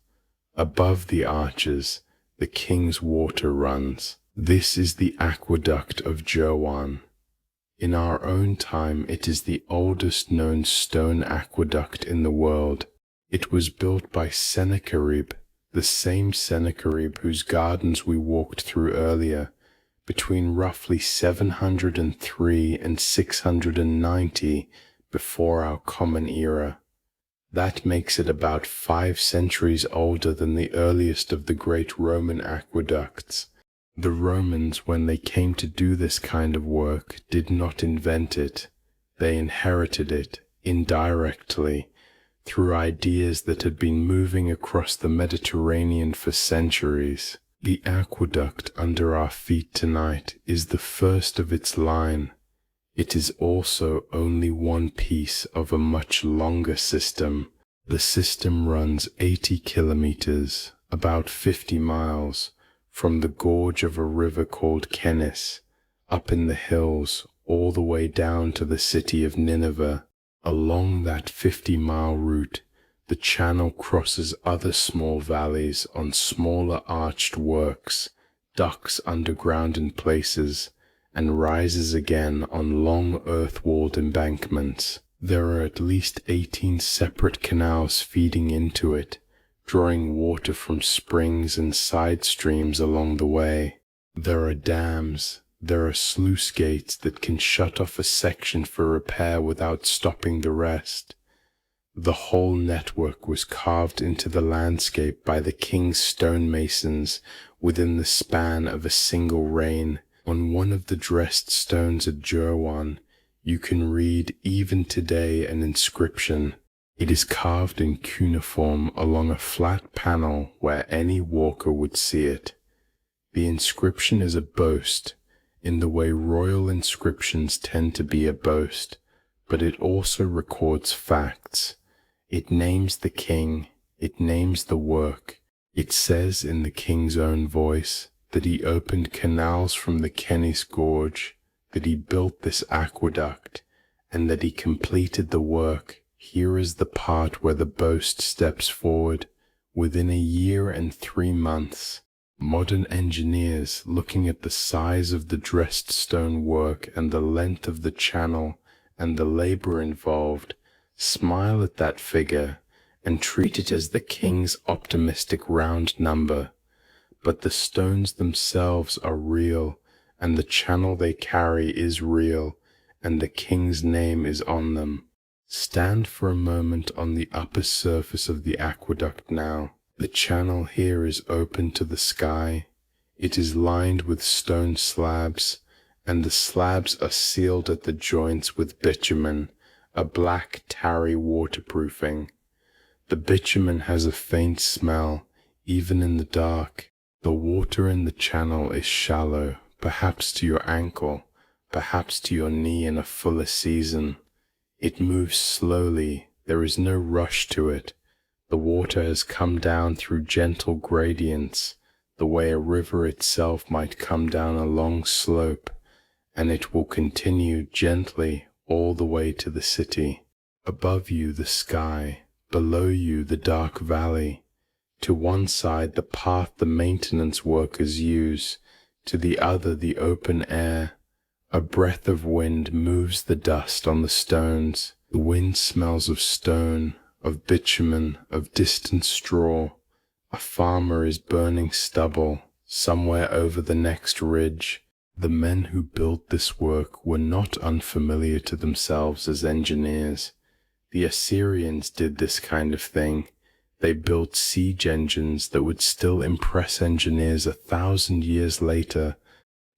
Above the arches, the king's water runs. This is the Aqueduct of Joan. In our own time, it is the oldest known stone aqueduct in the world. It was built by Sennacherib, the same Sennacherib whose gardens we walked through earlier, between roughly 703 and 690 before our Common Era. That makes it about 5 centuries older than the earliest of the great Roman aqueducts. The Romans, when they came to do this kind of work, did not invent it. They inherited it, indirectly, through ideas that had been moving across the Mediterranean for centuries. The aqueduct under our feet tonight is the first of its line. It is also only one piece of a much longer system. The system runs 80 kilometers, about 50 miles, from the gorge of a river called Kenis, up in the hills, all the way down to the city of Nineveh. Along that 50-mile route, the channel crosses other small valleys on smaller arched works, ducks underground in places, and rises again on long earth-walled embankments. There are at least 18 separate canals feeding into it, drawing water from springs and side streams along the way. There are dams. There are sluice gates that can shut off a section for repair without stopping the rest. The whole network was carved into the landscape by the king's stonemasons within the span of a single reign. On one of the dressed stones at Jerwan, you can read even today an inscription. It is carved in cuneiform along a flat panel where any walker would see it. The inscription is a boast, in the way royal inscriptions tend to be a boast, but it also records facts. It names the king, it names the work. It says in the king's own voice that he opened canals from the Kenis Gorge, that he built this aqueduct, and that he completed the work. Here is the part where the boast steps forward. Within a year and 3 months, modern engineers, looking at the size of the dressed stone work and the length of the channel and the labor involved, smile at that figure and treat it as the king's optimistic round number. But the stones themselves are real, and the channel they carry is real, and the king's name is on them. Stand for a moment on the upper surface of the aqueduct now. The channel here is open to the sky. It is lined with stone slabs, and the slabs are sealed at the joints with bitumen, a black tarry waterproofing. The bitumen has a faint smell, even in the dark. The water in the channel is shallow, perhaps to your ankle, perhaps to your knee in a fuller season. It moves slowly, there is no rush to it. The water has come down through gentle gradients, the way a river itself might come down a long slope, and it will continue gently all the way to the city. Above you the sky, below you the dark valley. To one side the path the maintenance workers use, to the other the open air. A breath of wind moves the dust on the stones. The wind smells of stone, of bitumen, of distant straw. A farmer is burning stubble somewhere over the next ridge. The men who built this work were not unfamiliar to themselves as engineers. The Assyrians did this kind of thing. They built siege engines that would still impress engineers 1,000 years later.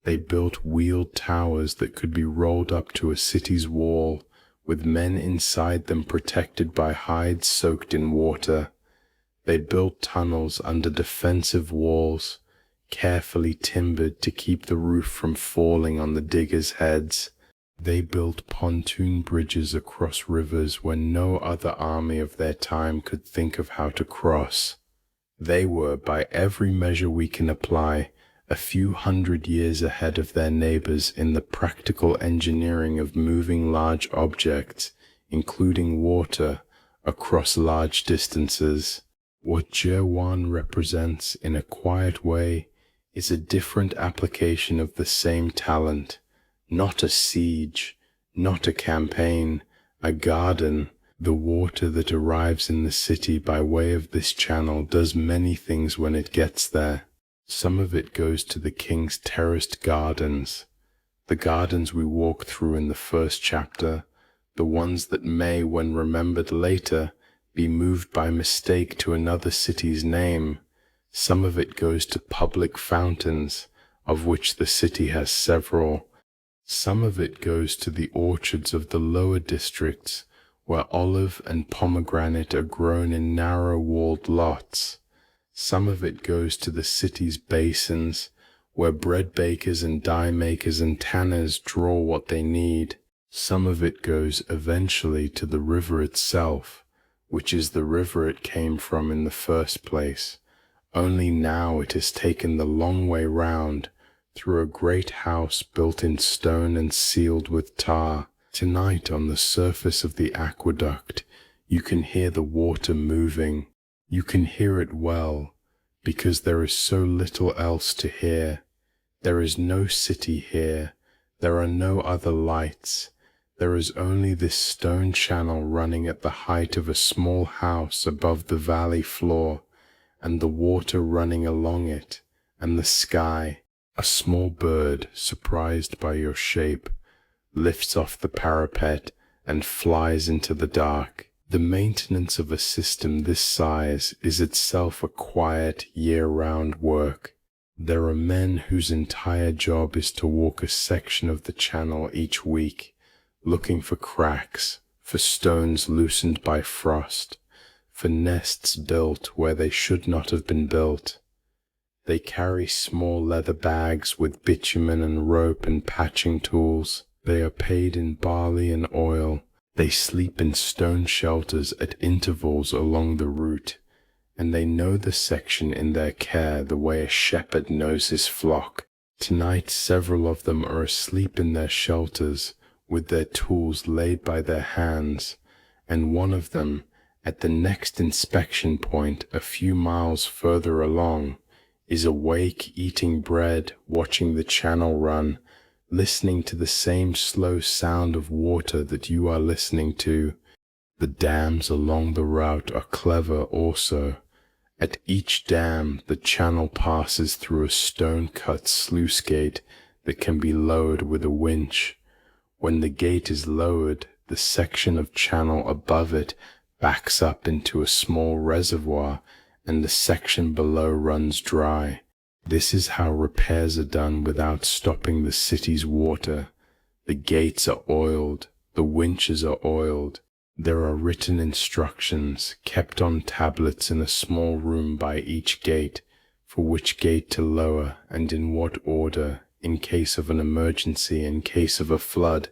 They built wheeled towers that could be rolled up to a city's wall, with men inside them protected by hides soaked in water. They built tunnels under defensive walls, carefully timbered to keep the roof from falling on the diggers' heads. They built pontoon bridges across rivers where no other army of their time could think of how to cross. They were, by every measure we can apply, a few hundred years ahead of their neighbors in the practical engineering of moving large objects, including water, across large distances. What Jerwan represents in a quiet way is a different application of the same talent. Not a siege, not a campaign, a garden. The water that arrives in the city by way of this channel does many things when it gets there. Some of it goes to the king's terraced gardens, the gardens we walked through in the first chapter, the ones that may, when remembered later, be moved by mistake to another city's name. Some of it goes to public fountains, of which the city has several. Some of it goes to the orchards of the lower districts, where olive and pomegranate are grown in narrow-walled lots. Some of it goes to the city's basins, where bread bakers and dye makers and tanners draw what they need. Some of it goes eventually to the river itself, which is the river it came from in the first place. Only now it has taken the long way round, through a great house built in stone and sealed with tar. Tonight, on the surface of the aqueduct, you can hear the water moving. You can hear it well, because there is so little else to hear. There is no city here. There are no other lights. There is only this stone channel running at the height of a small house above the valley floor, and the water running along it, and the sky. A small bird, surprised by your shape, lifts off the parapet and flies into the dark. The maintenance of a system this size is itself a quiet, year-round work. There are men whose entire job is to walk a section of the channel each week, looking for cracks, for stones loosened by frost, for nests built where they should not have been built. They carry small leather bags with bitumen and rope and patching tools. They are paid in barley and oil. They sleep in stone shelters at intervals along the route, and they know the section in their care the way a shepherd knows his flock. Tonight several of them are asleep in their shelters, with their tools laid by their hands, and one of them, at the next inspection point a few miles further along, is awake eating bread, watching the channel run, listening to the same slow sound of water that you are listening to. The dams along the route are clever also. At each dam the channel passes through a stone-cut sluice gate that can be lowered with a winch. When the gate is lowered, the section of channel above it backs up into a small reservoir, and the section below runs dry. This is how repairs are done without stopping the city's water. The gates are oiled, the winches are oiled. There are written instructions kept on tablets in a small room by each gate, for which gate to lower and in what order, in case of an emergency, in case of a flood,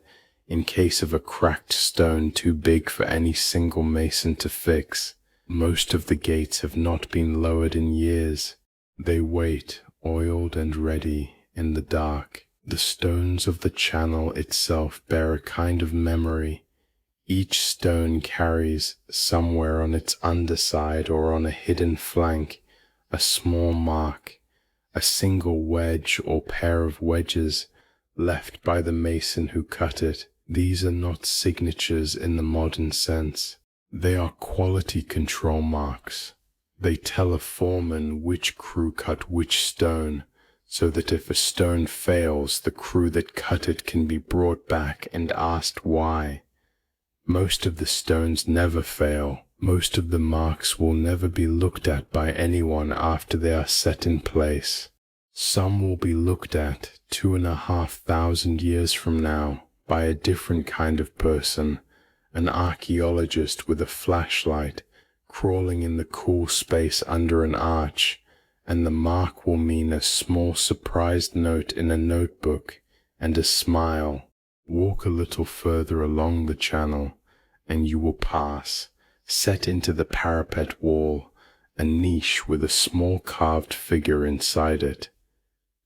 in case of a cracked stone too big for any single mason to fix. Most of the gates have not been lowered in years. They wait, oiled and ready, in the dark. The stones of the channel itself bear a kind of memory. Each stone carries, somewhere on its underside or on a hidden flank, a small mark, a single wedge or pair of wedges left by the mason who cut it. These are not signatures in the modern sense. They are quality control marks. They tell a foreman which crew cut which stone, so that if a stone fails, the crew that cut it can be brought back and asked why. Most of the stones never fail. Most of the marks will never be looked at by anyone after they are set in place. Some will be looked at 2,500 years from now by a different kind of person, an archaeologist with a flashlight, crawling in the cool space under an arch, and the mark will mean a small surprised note in a notebook and a smile. Walk a little further along the channel, and you will pass, set into the parapet wall, a niche with a small carved figure inside it.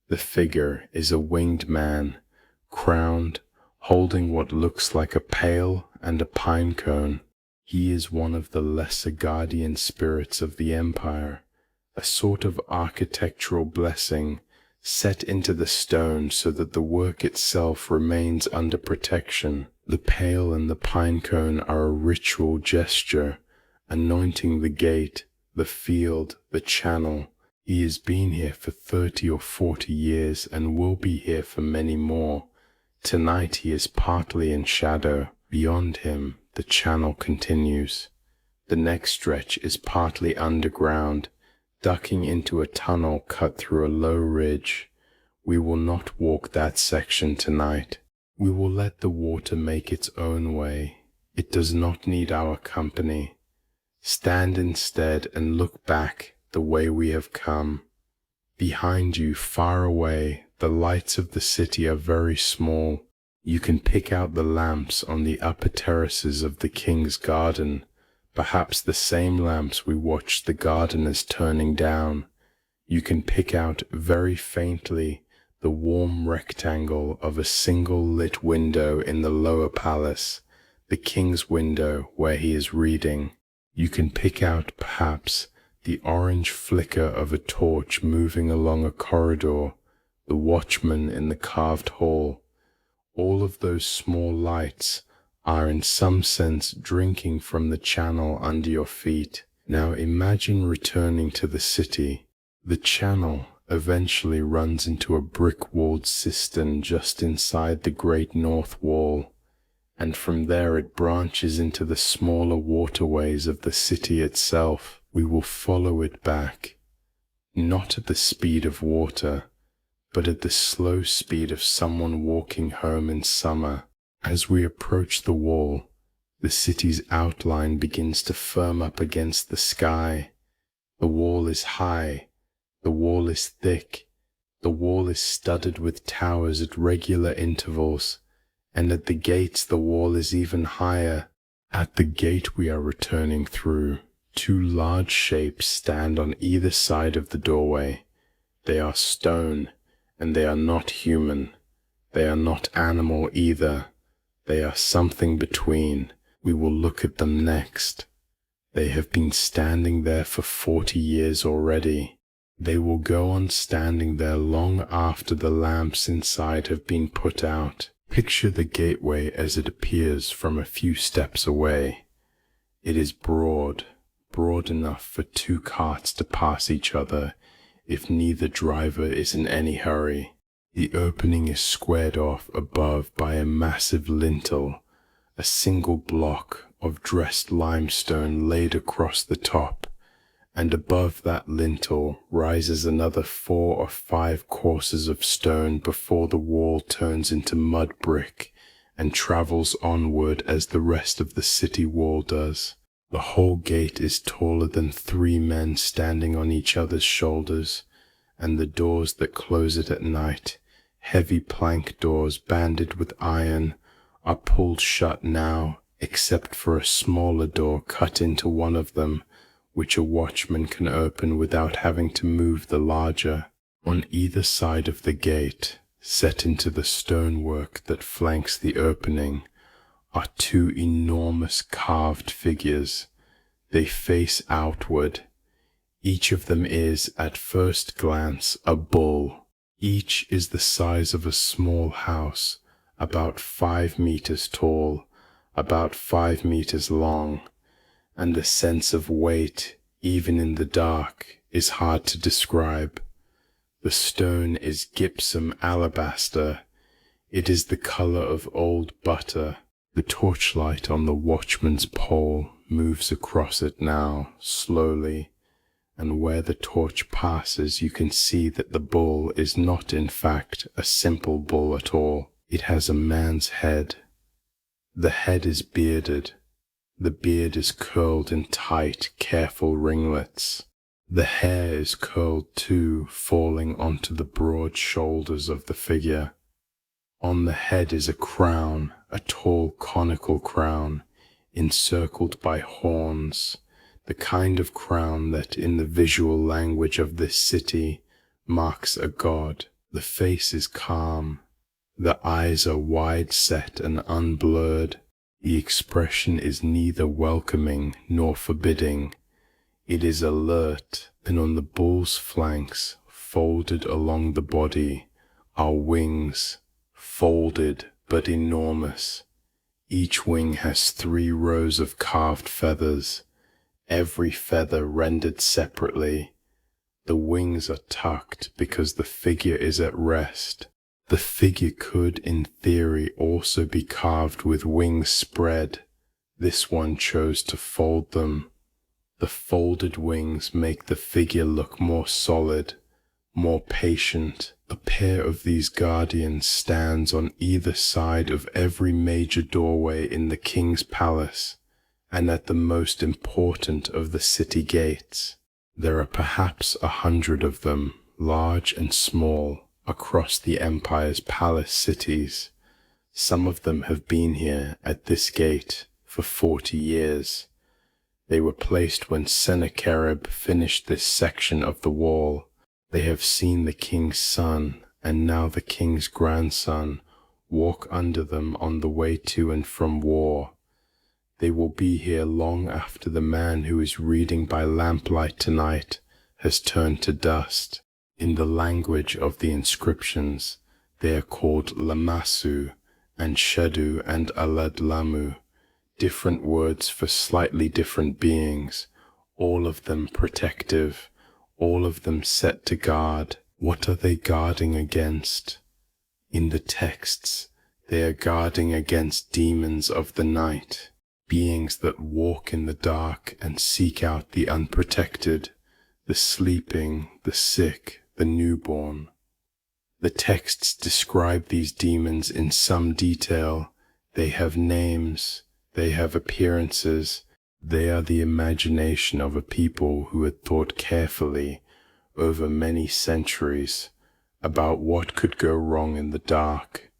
The figure is a winged man, crowned, holding what looks like a pail and a pine cone. He is one of the lesser guardian spirits of the empire, a sort of architectural blessing set into the stone so that the work itself remains under protection. The pail and the pine cone are a ritual gesture, anointing the gate, the field, the channel. He has been here for 30 or 40 years and will be here for many more. Tonight he is partly in shadow. Beyond him, the channel continues. The next stretch is partly underground, ducking into a tunnel cut through a low ridge. We will not walk that section tonight. We will let the water make its own way. It does not need our company. Stand instead and look back the way we have come. Behind you, far away, the lights of the city are very small. You can pick out the lamps on the upper terraces of the king's garden, perhaps the same lamps we watched the gardeners turning down. You can pick out very faintly the warm rectangle of a single lit window in the lower palace, the king's window where he is reading. You can pick out, perhaps, the orange flicker of a torch moving along a corridor, the watchman in the carved hall. All of those small lights are in some sense drinking from the channel under your feet. Now imagine returning to the city. The channel eventually runs into a brick-walled cistern just inside the great north wall, and from there it branches into the smaller waterways of the city itself. We will follow it back, not at the speed of water, but at the slow speed of someone walking home in summer. As we approach the wall, the city's outline begins to firm up against the sky. The wall is high, the wall is thick, the wall is studded with towers at regular intervals, and at the gates the wall is even higher. At the gate we are returning through, two large shapes stand on either side of the doorway. They are stone, and they are not human. They are not animal either. They are something between. We will look at them next. They have been standing there for 40 years already. They will go on standing there long after the lamps inside have been put out. Picture the gateway as it appears from a few steps away. It is broad enough for two carts to pass each other if neither driver is in any hurry. The opening is squared off above by a massive lintel, a single block of dressed limestone laid across the top, and above that lintel rises another 4 or 5 courses of stone before the wall turns into mud brick and travels onward as the rest of the city wall does. The whole gate is taller than 3 men standing on each other's shoulders, and the doors that close it at night, heavy plank doors banded with iron, are pulled shut now, except for a smaller door cut into one of them, which a watchman can open without having to move the larger. On either side of the gate, set into the stonework that flanks the opening, are 2 enormous carved figures. They face outward. Each of them is, at first glance, a bull. Each is the size of a small house, about 5 meters tall, about 5 meters long, and the sense of weight, even in the dark, is hard to describe. The stone is gypsum alabaster. It is the color of old butter. The torchlight on the watchman's pole moves across it now, slowly, and where the torch passes you can see that the bull is not in fact a simple bull at all. It has a man's head. The head is bearded. The beard is curled in tight, careful ringlets. The hair is curled too, falling onto the broad shoulders of the figure. On the head is a crown, a tall conical crown, encircled by horns, the kind of crown that, in the visual language of this city, marks a god. The face is calm. The eyes are wide-set and unblurred. The expression is neither welcoming nor forbidding. It is alert, and on the bull's flanks, folded along the body, are wings, folded but enormous. Each wing has 3 rows of carved feathers, every feather rendered separately. The wings are tucked because the figure is at rest. The figure could, in theory, also be carved with wings spread. This one chose to fold them. The folded wings make the figure look more solid, more patient, A pair of these guardians stands on either side of every major doorway in the king's palace and at the most important of the city gates. There are perhaps 100 of them, large and small, across the empire's palace cities. Some of them have been here at this gate for 40 years. They were placed when Sennacherib finished this section of the wall. They have seen the king's son and now the king's grandson walk under them on the way to and from war. They will be here long after the man who is reading by lamplight tonight has turned to dust. In the language of the inscriptions, they are called Lamassu and Shadu and Aladlamu, different words for slightly different beings, all of them protective, all of them set to guard. What are they guarding against? In the texts, they are guarding against demons of the night, beings that walk in the dark and seek out the unprotected, the sleeping, the sick, the newborn. The texts describe these demons in some detail. They have names, they have appearances. They are the imagination of a people who had thought carefully over many centuries about what could go wrong in the dark.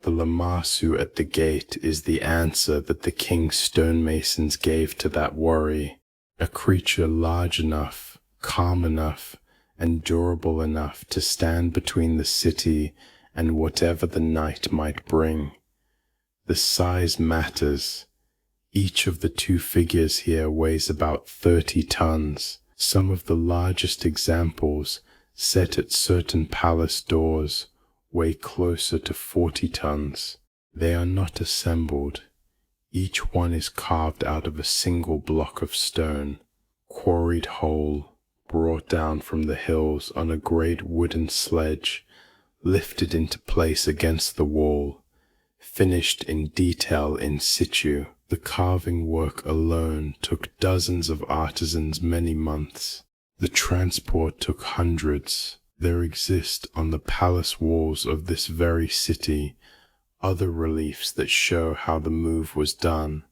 The Lamassu at the gate is the answer that the king's stonemasons gave to that worry, a creature large enough, calm enough, and durable enough to stand between the city and whatever the night might bring. The size matters. Each of the two figures here weighs about 30 tons. Some of the largest examples, set at certain palace doors, weigh closer to 40 tons. They are not assembled. Each one is carved out of a single block of stone, quarried whole, brought down from the hills on a great wooden sledge, lifted into place against the wall, finished in detail in situ. The carving work alone took dozens of artisans many months. The transport took hundreds. There exist on the palace walls of this very city other reliefs that show how the move was done.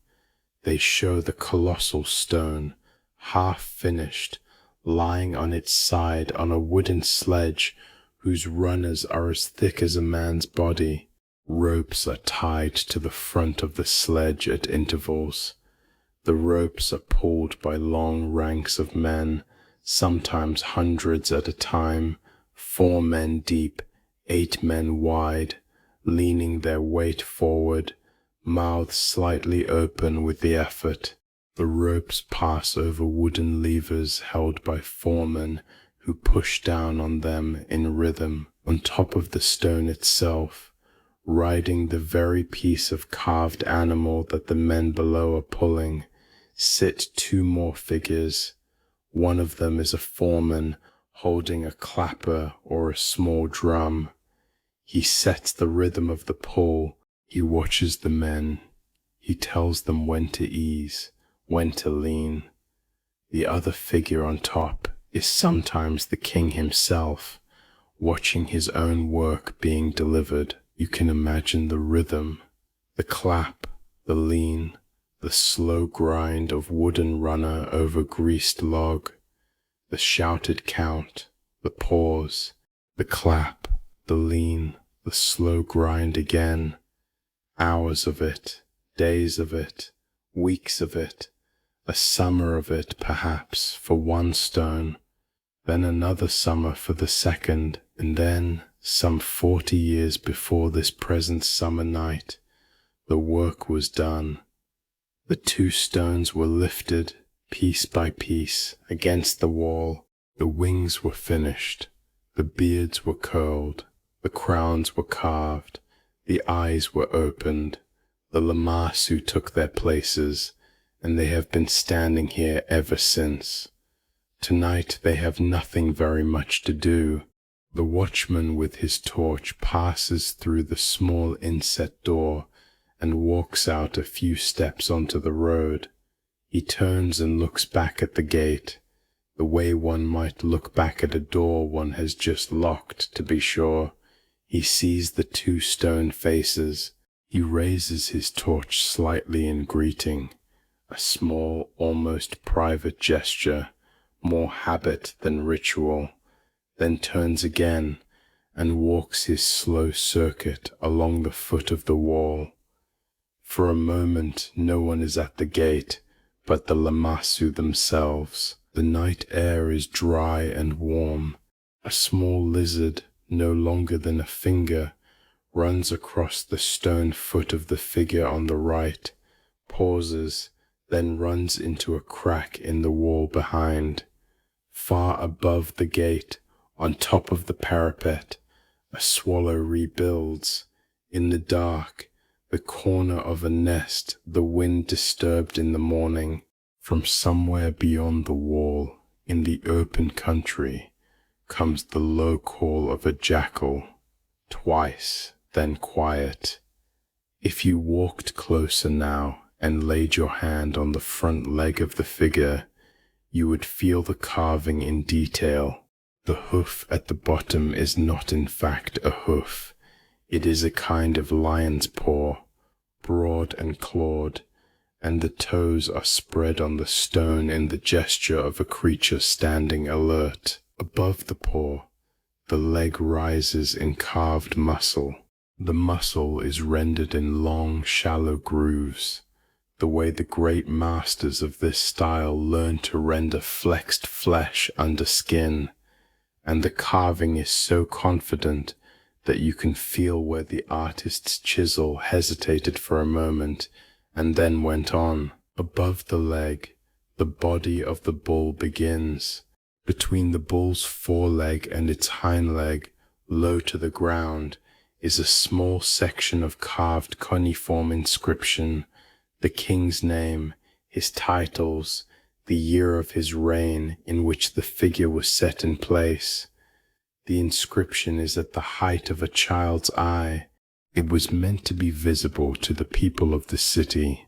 They show the colossal stone, half finished, lying on its side on a wooden sledge whose runners are as thick as a man's body. Ropes are tied to the front of the sledge at intervals. The ropes are pulled by long ranks of men, sometimes hundreds at a time, 4 men deep, 8 men wide, leaning their weight forward, mouths slightly open with the effort. The ropes pass over wooden levers held by foremen who push down on them in rhythm. On top of the stone itself, riding the very piece of carved animal that the men below are pulling, sit 2 more figures. One of them is a foreman holding a clapper or a small drum. He sets the rhythm of the pull. He watches the men. He tells them when to ease, when to lean. The other figure on top is sometimes the king himself, watching his own work being delivered. You can imagine the rhythm, the clap, the lean, the slow grind of wooden runner over greased log, the shouted count, the pause, the clap, the lean, the slow grind again. Hours of it, days of it, weeks of it, a summer of it perhaps for one stone, then another summer for the second, and then, some 40 years before this present summer night, the work was done. The 2 stones were lifted, piece by piece, against the wall. The wings were finished, the beards were curled, the crowns were carved, the eyes were opened. The Lamassu took their places, and they have been standing here ever since. Tonight they have nothing very much to do. The watchman with his torch passes through the small inset door and walks out a few steps onto the road. He turns and looks back at the gate. the way one might look back at a door one has just locked to be sure. He sees the two stone faces. He raises his torch slightly in greeting, a small, almost private gesture, more habit than ritual, then turns again and walks his slow circuit along the foot of the wall. For a moment no one is at the gate but the Lamassu themselves. The night air is dry and warm. A small lizard, no longer than a finger, runs across the stone foot of the figure on the right, pauses, then runs into a crack in the wall behind. Far above the gate, on top of the parapet, a swallow rebuilds. In the dark, the corner of a nest the wind disturbed in the morning. From somewhere beyond the wall, in the open country, comes the low call of a jackal, twice, then quiet. If you walked closer now and laid your hand on the front leg of the figure, you would feel the carving in detail. The hoof at the bottom is not in fact a hoof. It is a kind of lion's paw, broad and clawed, and the toes are spread on the stone in the gesture of a creature standing alert. Above the paw, the leg rises in carved muscle. The muscle is rendered in long, shallow grooves, the way the great masters of this style learned to render flexed flesh under skin, and the carving is so confident that you can feel where the artist's chisel hesitated for a moment and then went on. Above the leg, the body of the bull begins. Between the bull's foreleg and its hind leg, low to the ground, is a small section of carved cuneiform inscription, the king's name, his titles, the year of his reign in which the figure was set in place. The inscription is at the height of a child's eye. It was meant to be visible to the people of the city,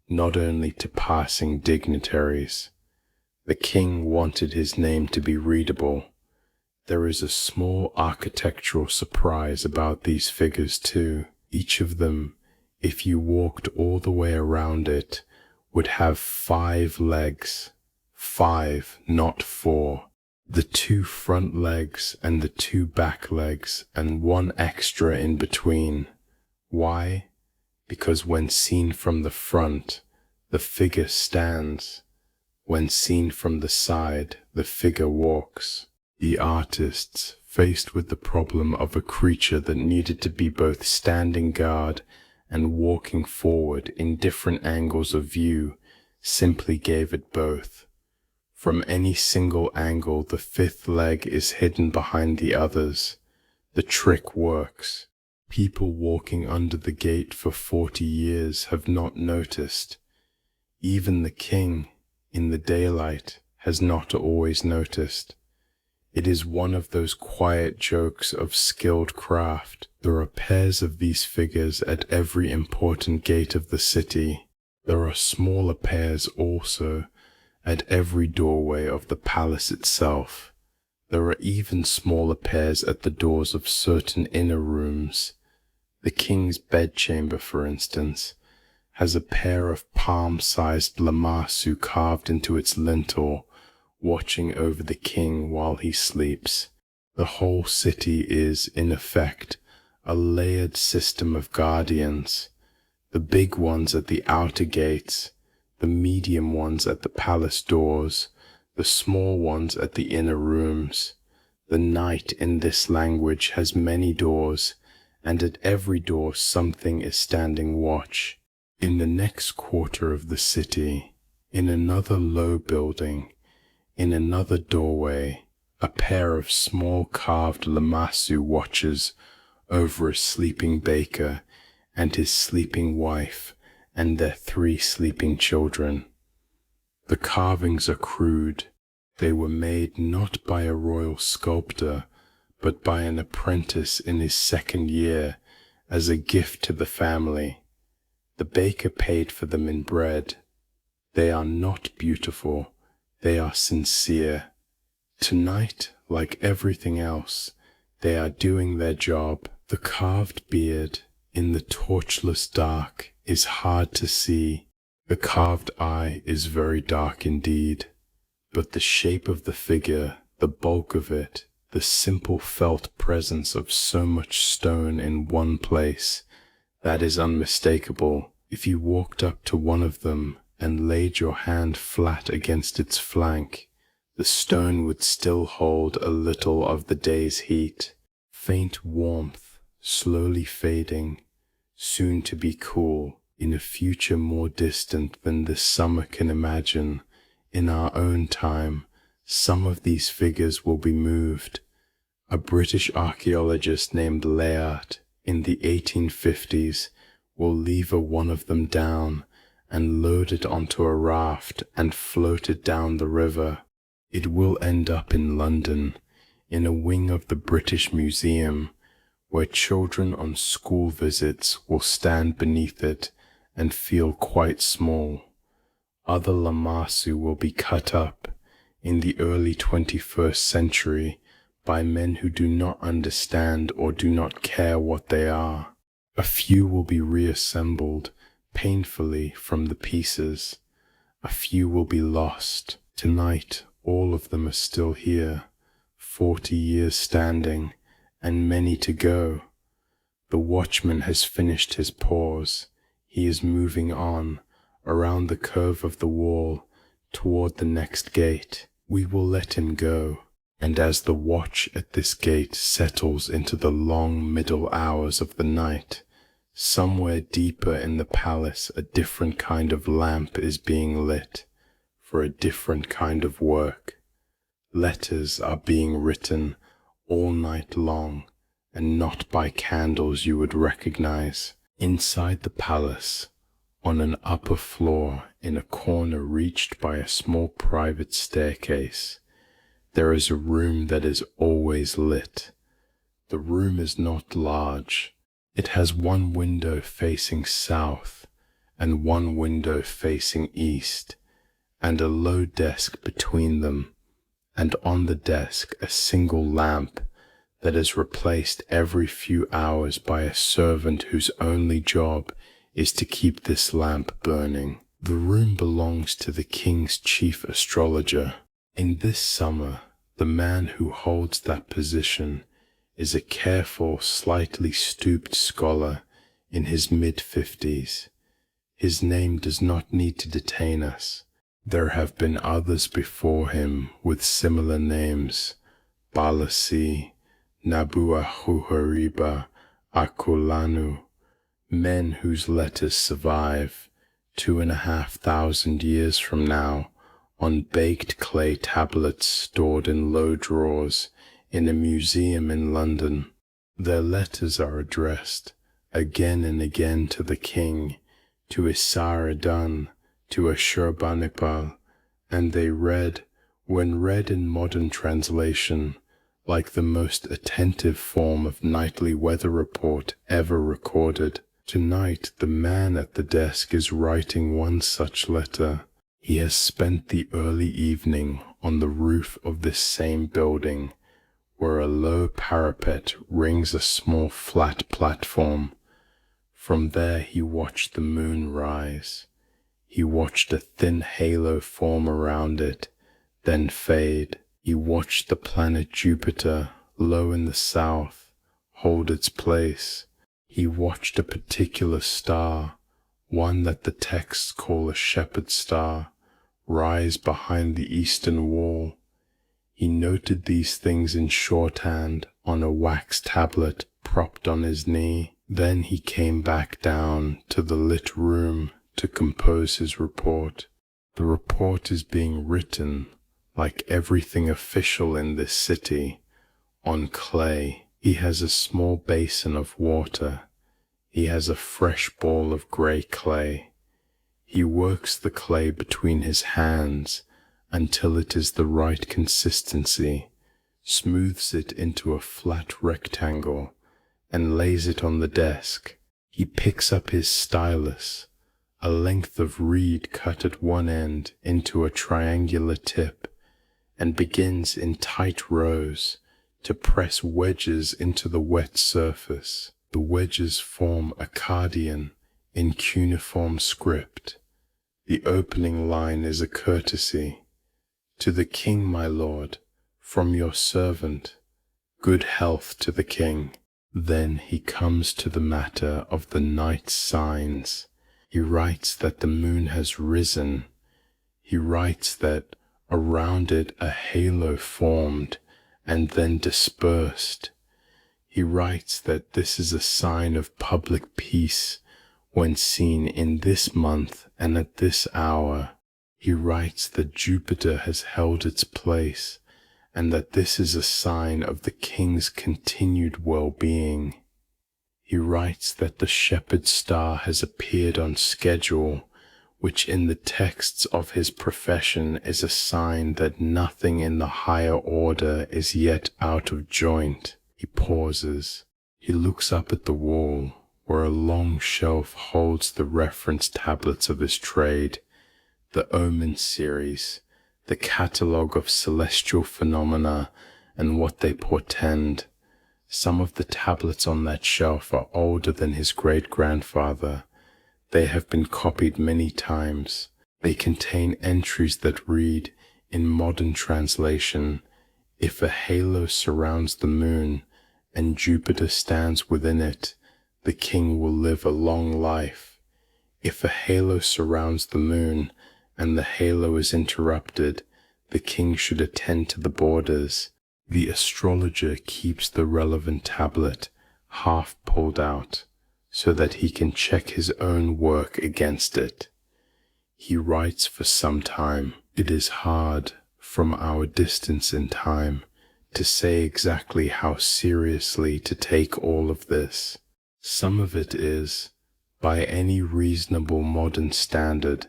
not only to passing dignitaries. The king wanted his name to be readable. There is a small architectural surprise about these figures too. Each of them, if you walked all the way around it, would have 5 legs. 5, not 4. The 2 front legs and the 2 back legs and 1 extra in between. Why? Because when seen from the front, the figure stands. When seen from the side, the figure walks. The artists, faced with the problem of a creature that needed to be both standing guard and walking forward in different angles of view, simply gave it both. From any single angle, the 5th leg is hidden behind the others. The trick works. People walking under the gate for 40 years have not noticed. Even the king, in the daylight, has not always noticed. It is one of those quiet jokes of skilled craft. There are pairs of these figures at every important gate of the city. There are smaller pairs also at every doorway of the palace itself. There are even smaller pairs at the doors of certain inner rooms. The king's bedchamber, for instance, has a pair of palm-sized Lamassu carved into its lintel, watching over the king while he sleeps. The whole city is, in effect, a layered system of guardians. The big ones at the outer gates, the medium ones at the palace doors, the small ones at the inner rooms. The night in this language has many doors, and at every door something is standing watch. In the next quarter of the city, in another low building, in another doorway, a pair of small carved Lamassu watches over a sleeping baker and his sleeping wife and their 3 sleeping children. The carvings are crude. They were made not by a royal sculptor, but by an apprentice in his 2nd year as a gift to the family. The baker paid for them in bread. They are not beautiful. They are sincere. Tonight, like everything else, they are doing their job. The carved beard in the torchless dark is hard to see. The carved eye is very dark indeed. But the shape of the figure, the bulk of it, the simple felt presence of so much stone in one place, that is unmistakable. If you walked up to one of them and laid your hand flat against its flank, the stone would still hold a little of the day's heat, faint warmth, slowly fading, soon to be cool, in a future more distant than this summer can imagine. In our own time, some of these figures will be moved. A British archaeologist named Layard in the 1850s will lever one of them down and load it onto a raft and float it down the river. It will end up in London, in a wing of the British Museum, where children on school visits will stand beneath it and feel quite small. Other Lamassu will be cut up in the early 21st century by men who do not understand or do not care what they are. A few will be reassembled painfully from the pieces. A few will be lost. Tonight, all of them are still here, 40 years standing, and many to go. The watchman has finished his pause. He is moving on, around the curve of the wall, toward the next gate. We will let him go, and as the watch at this gate settles into the long middle hours of the night, somewhere deeper in the palace a different kind of lamp is being lit, for a different kind of work. Letters are being written all night long, and not by candles you would recognize. Inside the palace, on an upper floor in a corner reached by a small private staircase, there is a room that is always lit. The room is not large. It has one window facing south and one window facing east, and a low desk between them, and on the desk a single lamp that is replaced every few hours by a servant whose only job is to keep this lamp burning. The room belongs to the king's chief astrologer. In this summer, the man who holds that position is a careful, slightly stooped scholar in his mid-50s. His name does not need to detain us. There have been others before him with similar names: Balassi, Nabuahuhariba, Akulanu, men whose letters survive 2,500 years from now on baked clay tablets stored in low drawers in a museum in London. Their letters are addressed again and again to the king, to Esarhaddon, to Ashurbanipal, and they read, when read in modern translation, like the most attentive form of nightly weather report ever recorded. Tonight, the man at the desk is writing one such letter. He has spent the early evening on the roof of this same building, where a low parapet rings a small flat platform. From there he watched the moon rise. He watched a thin halo form around it, then fade. He watched the planet Jupiter, low in the south, hold its place. He watched a particular star, one that the texts call a shepherd star, rise behind the eastern wall. He noted these things in shorthand on a wax tablet propped on his knee. Then he came back down to the lit room to compose his report. The report is being written, like everything official in this city, on clay. He has a small basin of water. He has a fresh ball of grey clay. He works the clay between his hands until it is the right consistency, smooths it into a flat rectangle, and lays it on the desk. He picks up his stylus, a length of reed cut at one end into a triangular tip, and begins in tight rows to press wedges into the wet surface. The wedges form Akkadian in cuneiform script. The opening line is a courtesy. To the king, my lord, from your servant, good health to the king. Then he comes to the matter of the night's signs. He writes that the moon has risen. He writes that around it a halo formed and then dispersed. He writes that this is a sign of public peace when seen in this month and at this hour. He writes that Jupiter has held its place, and that this is a sign of the king's continued well-being. He writes that the shepherd star has appeared on schedule, which in the texts of his profession is a sign that nothing in the higher order is yet out of joint. He pauses. He looks up at the wall, where a long shelf holds the reference tablets of his trade, the Omen series, the catalogue of celestial phenomena and what they portend. Some of the tablets on that shelf are older than his great-grandfather. They have been copied many times. They contain entries that read, in modern translation, "If a halo surrounds the moon, and Jupiter stands within it, the king will live a long life. If a halo surrounds the moon, and the halo is interrupted, the king should attend to the borders." The astrologer keeps the relevant tablet half pulled out, so that he can check his own work against it. He writes for some time. It is hard, from our distance in time, to say exactly how seriously to take all of this. Some of it is, by any reasonable modern standard,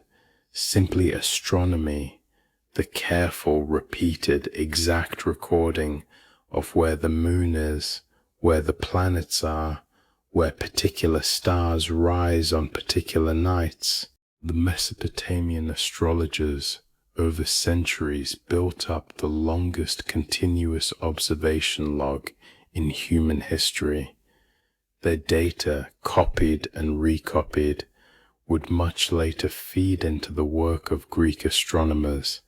simply astronomy, the careful, repeated, exact recording of where the moon is, where the planets are, where particular stars rise on particular nights. The Mesopotamian astrologers over centuries built up the longest continuous observation log in human history. Their data, copied and recopied, would much later feed into the work of Greek astronomers,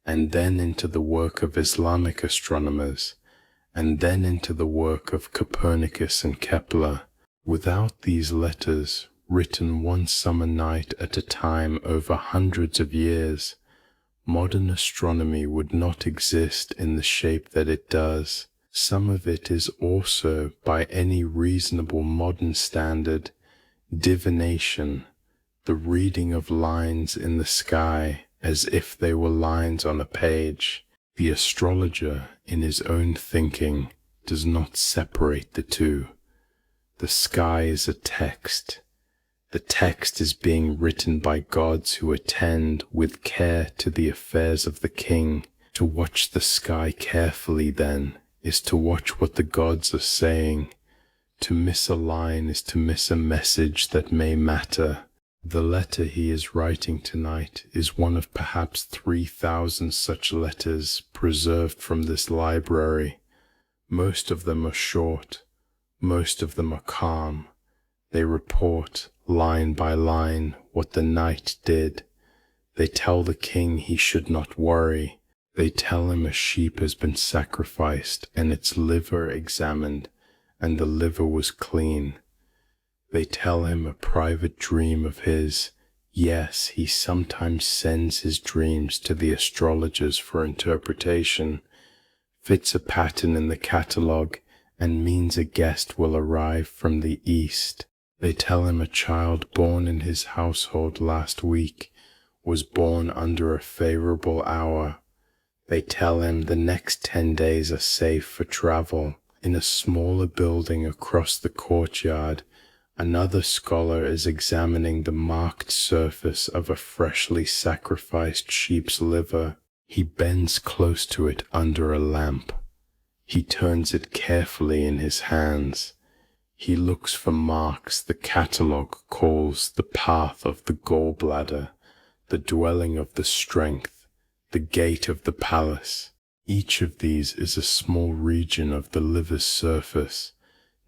and then into the work of Islamic astronomers, and then into the work of Copernicus and Kepler. Without these letters, written one summer night at a time over hundreds of years, modern astronomy would not exist in the shape that it does. Some of it is also, by any reasonable modern standard, divination, the reading of lines in the sky as if they were lines on a page. The astrologer, in his own thinking, does not separate the two. The sky is a text. The text is being written by gods who attend with care to the affairs of the king. To watch the sky carefully, then, is to watch what the gods are saying. To miss a line is to miss a message that may matter. The letter he is writing tonight is one of perhaps 3,000 such letters preserved from this library. Most of them are short. Most of them are calm. They report, line by line, what the night did. They tell the king he should not worry. They tell him a sheep has been sacrificed and its liver examined, and the liver was clean. They tell him a private dream of his. Yes, he sometimes sends his dreams to the astrologers for interpretation, fits a pattern in the catalogue, and means a guest will arrive from the east. They tell him a child born in his household last week was born under a favorable hour. They tell him the next 10 days are safe for travel. In a smaller building across the courtyard, another scholar is examining the marked surface of a freshly sacrificed sheep's liver. He bends close to it under a lamp. He turns it carefully in his hands. He looks for marks the catalogue calls the path of the gallbladder, the dwelling of the strength, the gate of the palace. Each of these is a small region of the liver's surface,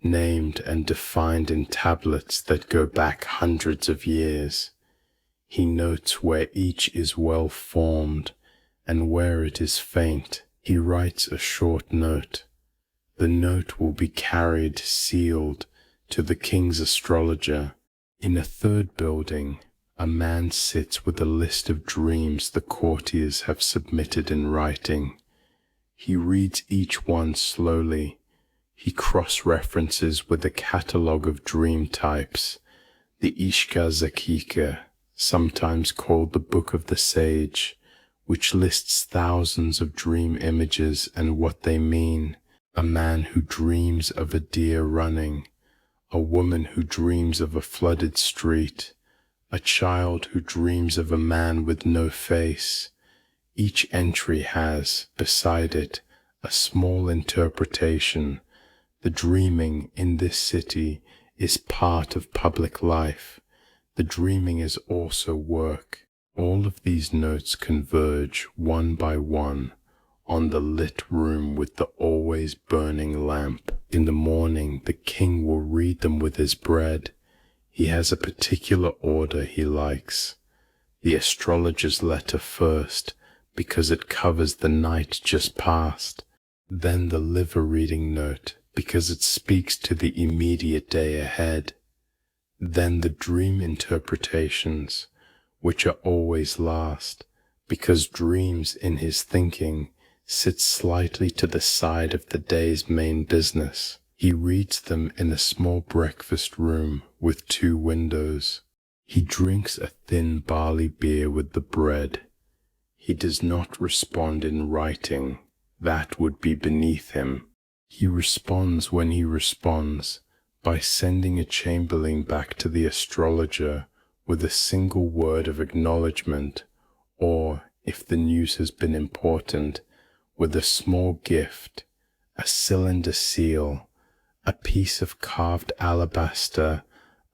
named and defined in tablets that go back hundreds of years. He notes where each is well formed, and where it is faint, he writes a short note. The note will be carried sealed to the king's astrologer. In a third building, a man sits with a list of dreams the courtiers have submitted in writing. He reads each one slowly. He cross-references with a catalogue of dream types, the Ishka Zakika, sometimes called the Book of the Sage, which lists thousands of dream images and what they mean. A man who dreams of a deer running, a woman who dreams of a flooded street, a child who dreams of a man with no face. Each entry has, beside it, a small interpretation. The dreaming in this city is part of public life. The dreaming is also work. All of these notes converge one by one on the lit room with the always burning lamp. In the morning, the king will read them with his bread. He has a particular order he likes. The astrologer's letter first, because it covers the night just past. Then the liver reading note, because it speaks to the immediate day ahead. Then the dream interpretations, which are always last, because dreams in his thinking sit slightly to the side of the day's main business. He reads them in a small breakfast room with 2 windows. He drinks a thin barley beer with the bread. He does not respond in writing. That would be beneath him. He responds when he responds, by sending a chamberlain back to the astrologer with a single word of acknowledgement, or, if the news has been important, with a small gift, a cylinder seal, a piece of carved alabaster,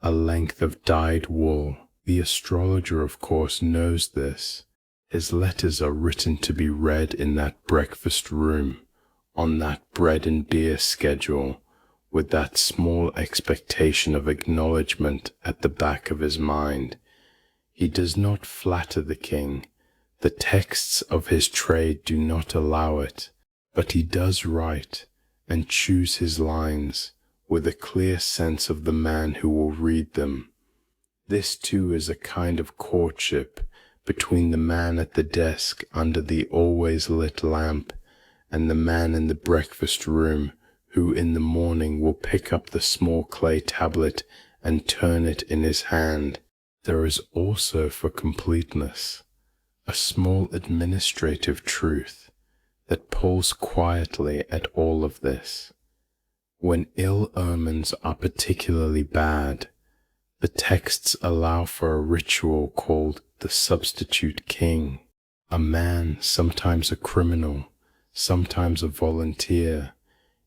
a length of dyed wool. The astrologer, of course, knows this. His letters are written to be read in that breakfast room, on that bread and beer schedule, with that small expectation of acknowledgement at the back of his mind. He does not flatter the king. The texts of his trade do not allow it, but he does write and choose his lines with a clear sense of the man who will read them. This too is a kind of courtship between the man at the desk under the always lit lamp and the man in the breakfast room who in the morning will pick up the small clay tablet and turn it in his hand. There is also, for completeness, a small administrative truth that pulls quietly at all of this. When ill omens are particularly bad, the texts allow for a ritual called the substitute king. A man, sometimes a criminal, sometimes a volunteer,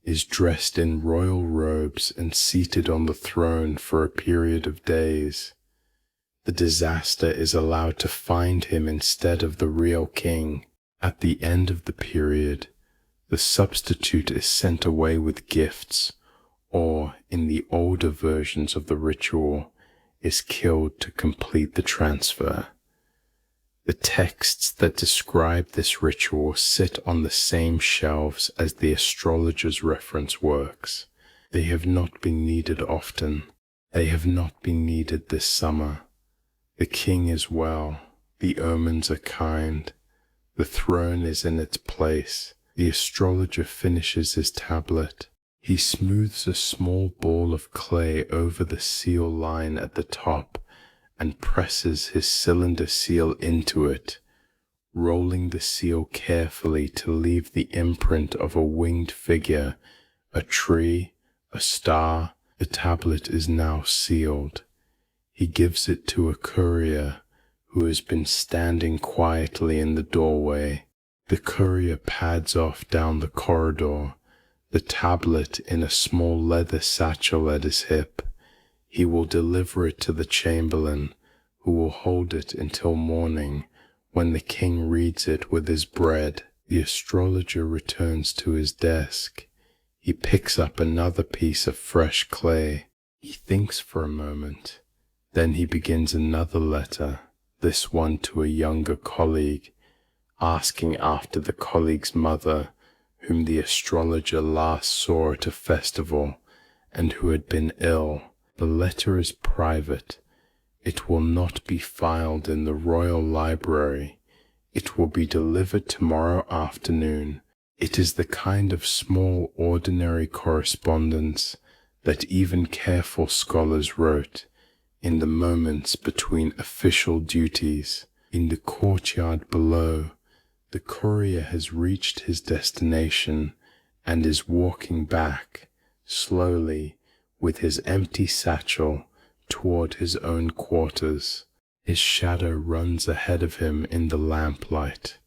is dressed in royal robes and seated on the throne for a period of days. The disaster is allowed to find him instead of the real king. At the end of the period, the substitute is sent away with gifts, or, in the older versions of the ritual, is killed to complete the transfer. The texts that describe this ritual sit on the same shelves as the astrologer's reference works. They have not been needed often. They have not been needed this summer. The king is well. The omens are kind. The throne is in its place. The astrologer finishes his tablet. He smooths a small ball of clay over the seal line at the top and presses his cylinder seal into it, rolling the seal carefully to leave the imprint of a winged figure, a tree, a star. The tablet is now sealed. He gives it to a courier who has been standing quietly in the doorway. The courier pads off down the corridor, the tablet in a small leather satchel at his hip. He will deliver it to the chamberlain, who will hold it until morning, when the king reads it with his bread. The astrologer returns to his desk. He picks up another piece of fresh clay. He thinks for a moment. Then he begins another letter, this one to a younger colleague, asking after the colleague's mother, whom the astrologer last saw at a festival and who had been ill. The letter is private. It will not be filed in the royal library. It will be delivered tomorrow afternoon. It is the kind of small, ordinary correspondence that even careful scholars wrote in the moments between official duties. In the courtyard below, the courier has reached his destination and is walking back, slowly, with his empty satchel, toward his own quarters. His shadow runs ahead of him in the lamplight.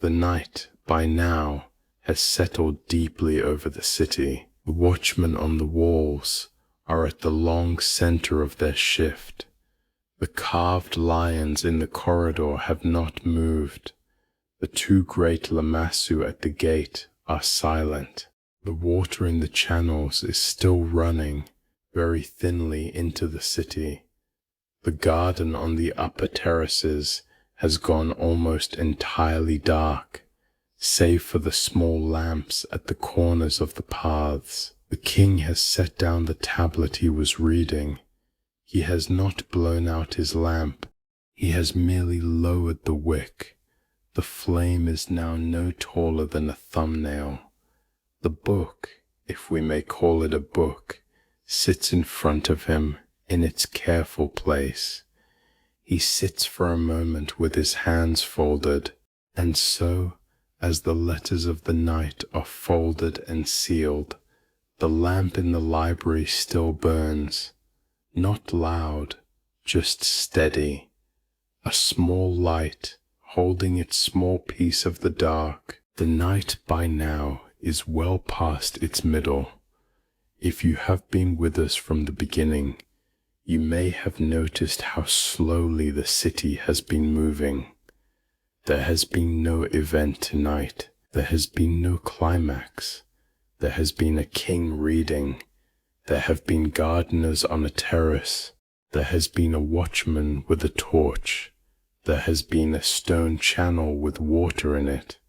The night, by now, has settled deeply over the city. The watchmen on the walls are at the long center of their shift. The carved lions in the corridor have not moved. The two great Lamassu at the gate are silent. The water in the channels is still running very thinly into the city. The garden on the upper terraces has gone almost entirely dark, save for the small lamps at the corners of the paths. The king has set down the tablet he was reading. He has not blown out his lamp. He has merely lowered the wick. The flame is now no taller than a thumbnail. The book, if we may call it a book, sits in front of him in its careful place. He sits for a moment with his hands folded, and so, as the letters of the night are folded and sealed, the lamp in the library still burns, not loud, just steady, a small light holding its small piece of the dark. The night by now is well past its middle. If you have been with us from the beginning, you may have noticed how slowly the city has been moving. There has been no event tonight. There has been no climax. There has been a king reading. There have been gardeners on a terrace. There has been a watchman with a torch. There has been a stone channel with water in it.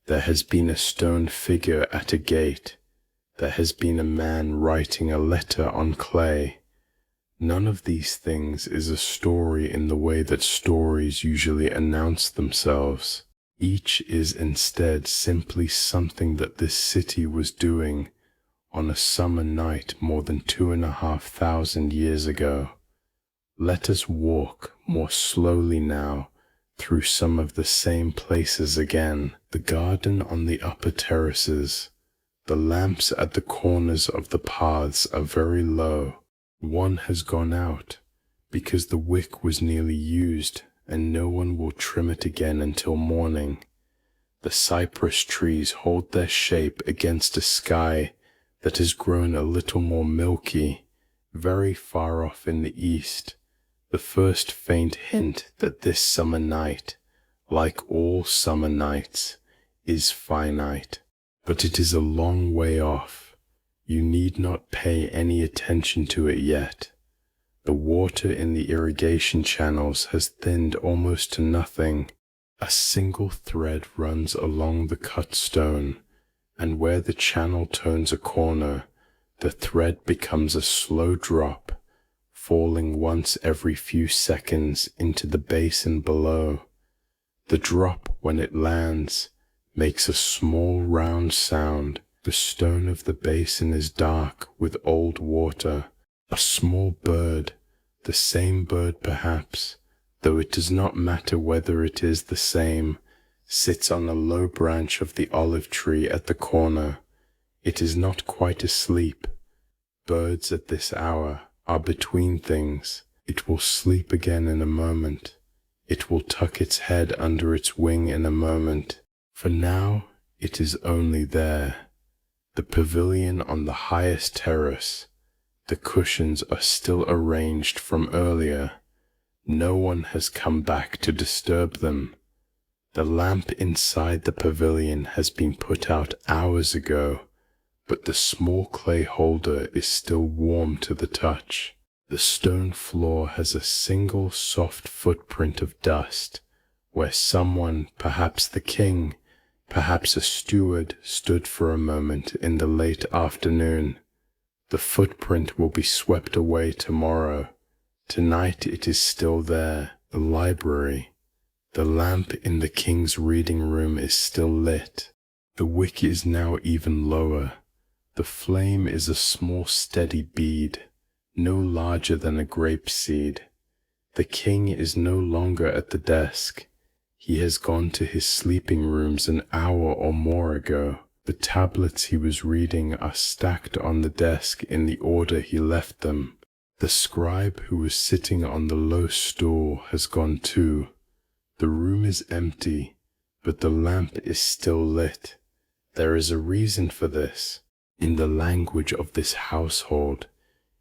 There has been a stone figure at a gate. There has been a man writing a letter on clay. None of these things is a story in the way that stories usually announce themselves. Each is instead simply something that this city was doing on a summer night more than 2,500 years ago. Let us walk more slowly now through some of the same places again. The garden on the upper terraces. The lamps at the corners of the paths are very low. One has gone out because the wick was nearly used and no one will trim it again until morning. The cypress trees hold their shape against a sky that has grown a little more milky, very far off in the east, the first faint hint that this summer night, like all summer nights, is finite. But it is a long way off. You need not pay any attention to it yet. The water in the irrigation channels has thinned almost to nothing. A single thread runs along the cut stone, and where the channel turns a corner, the thread becomes a slow drop, falling once every few seconds into the basin below. The drop, when it lands, makes a small round sound. The stone of the basin is dark with old water. A small bird, the same bird perhaps, though it does not matter whether it is the same, sits on a low branch of the olive tree at the corner. It is not quite asleep. Birds at this hour are between things. It will sleep again in a moment. It will tuck its head under its wing in a moment. For now, it is only there. The pavilion on the highest terrace. The cushions are still arranged from earlier. No one has come back to disturb them. The lamp inside the pavilion has been put out hours ago, but the small clay holder is still warm to the touch. The stone floor has a single soft footprint of dust, where someone, perhaps the king, perhaps a steward, stood for a moment in the late afternoon. The footprint will be swept away tomorrow. Tonight it is still there, the library. The lamp in the king's reading room is still lit. The wick is now even lower. The flame is a small steady bead, no larger than a grape seed. The king is no longer at the desk. He has gone to his sleeping rooms an hour or more ago. The tablets he was reading are stacked on the desk in the order he left them. The scribe who was sitting on the low stool has gone too. The room is empty, but the lamp is still lit. There is a reason for this. In the language of this household,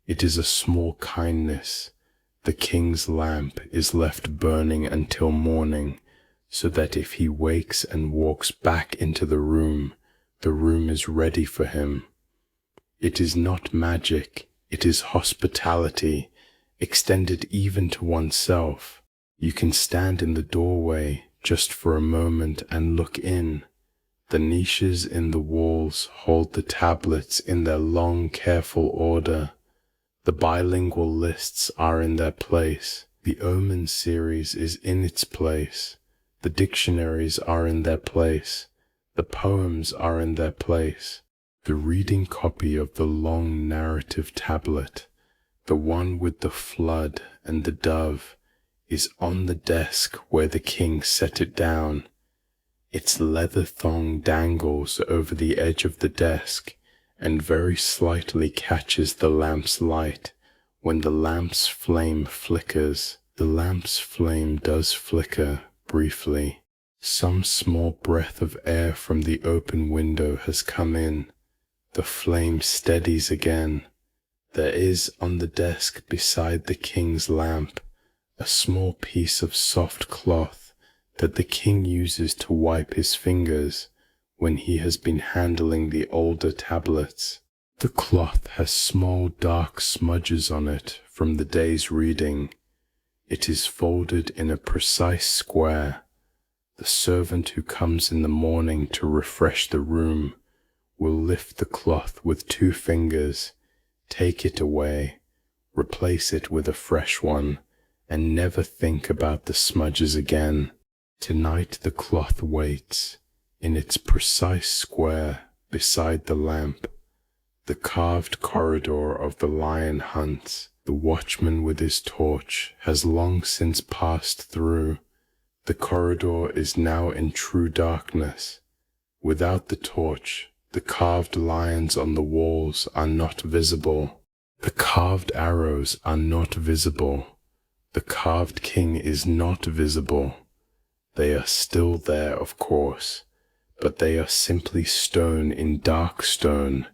it is a small kindness. The king's lamp is left burning until morning, so that if he wakes and walks back into the room is ready for him. It is not magic, it is hospitality, extended even to oneself. You can stand in the doorway just for a moment and look in. The niches in the walls hold the tablets in their long, careful order. The bilingual lists are in their place. The Omen series is in its place. The dictionaries are in their place. The poems are in their place. The reading copy of the long narrative tablet, the one with the flood and the dove, is on the desk where the king set it down. Its leather thong dangles over the edge of the desk and very slightly catches the lamp's light when the lamp's flame flickers. The lamp's flame does flicker briefly. Some small breath of air from the open window has come in. The flame steadies again. There is on the desk beside the king's lamp a small piece of soft cloth that the king uses to wipe his fingers when he has been handling the older tablets. The cloth has small dark smudges on it from the day's reading. It is folded in a precise square. The servant who comes in the morning to refresh the room will lift the cloth with 2 fingers, take it away, replace it with a fresh one, and never think about the smudges again. Tonight the cloth waits, in its precise square, beside the lamp. The carved corridor of the lion hunts. The watchman with his torch has long since passed through. The corridor is now in true darkness. Without the torch, the carved lions on the walls are not visible. The carved arrows are not visible. The carved king is not visible. They are still there, of course, but they are simply stone in dark stone,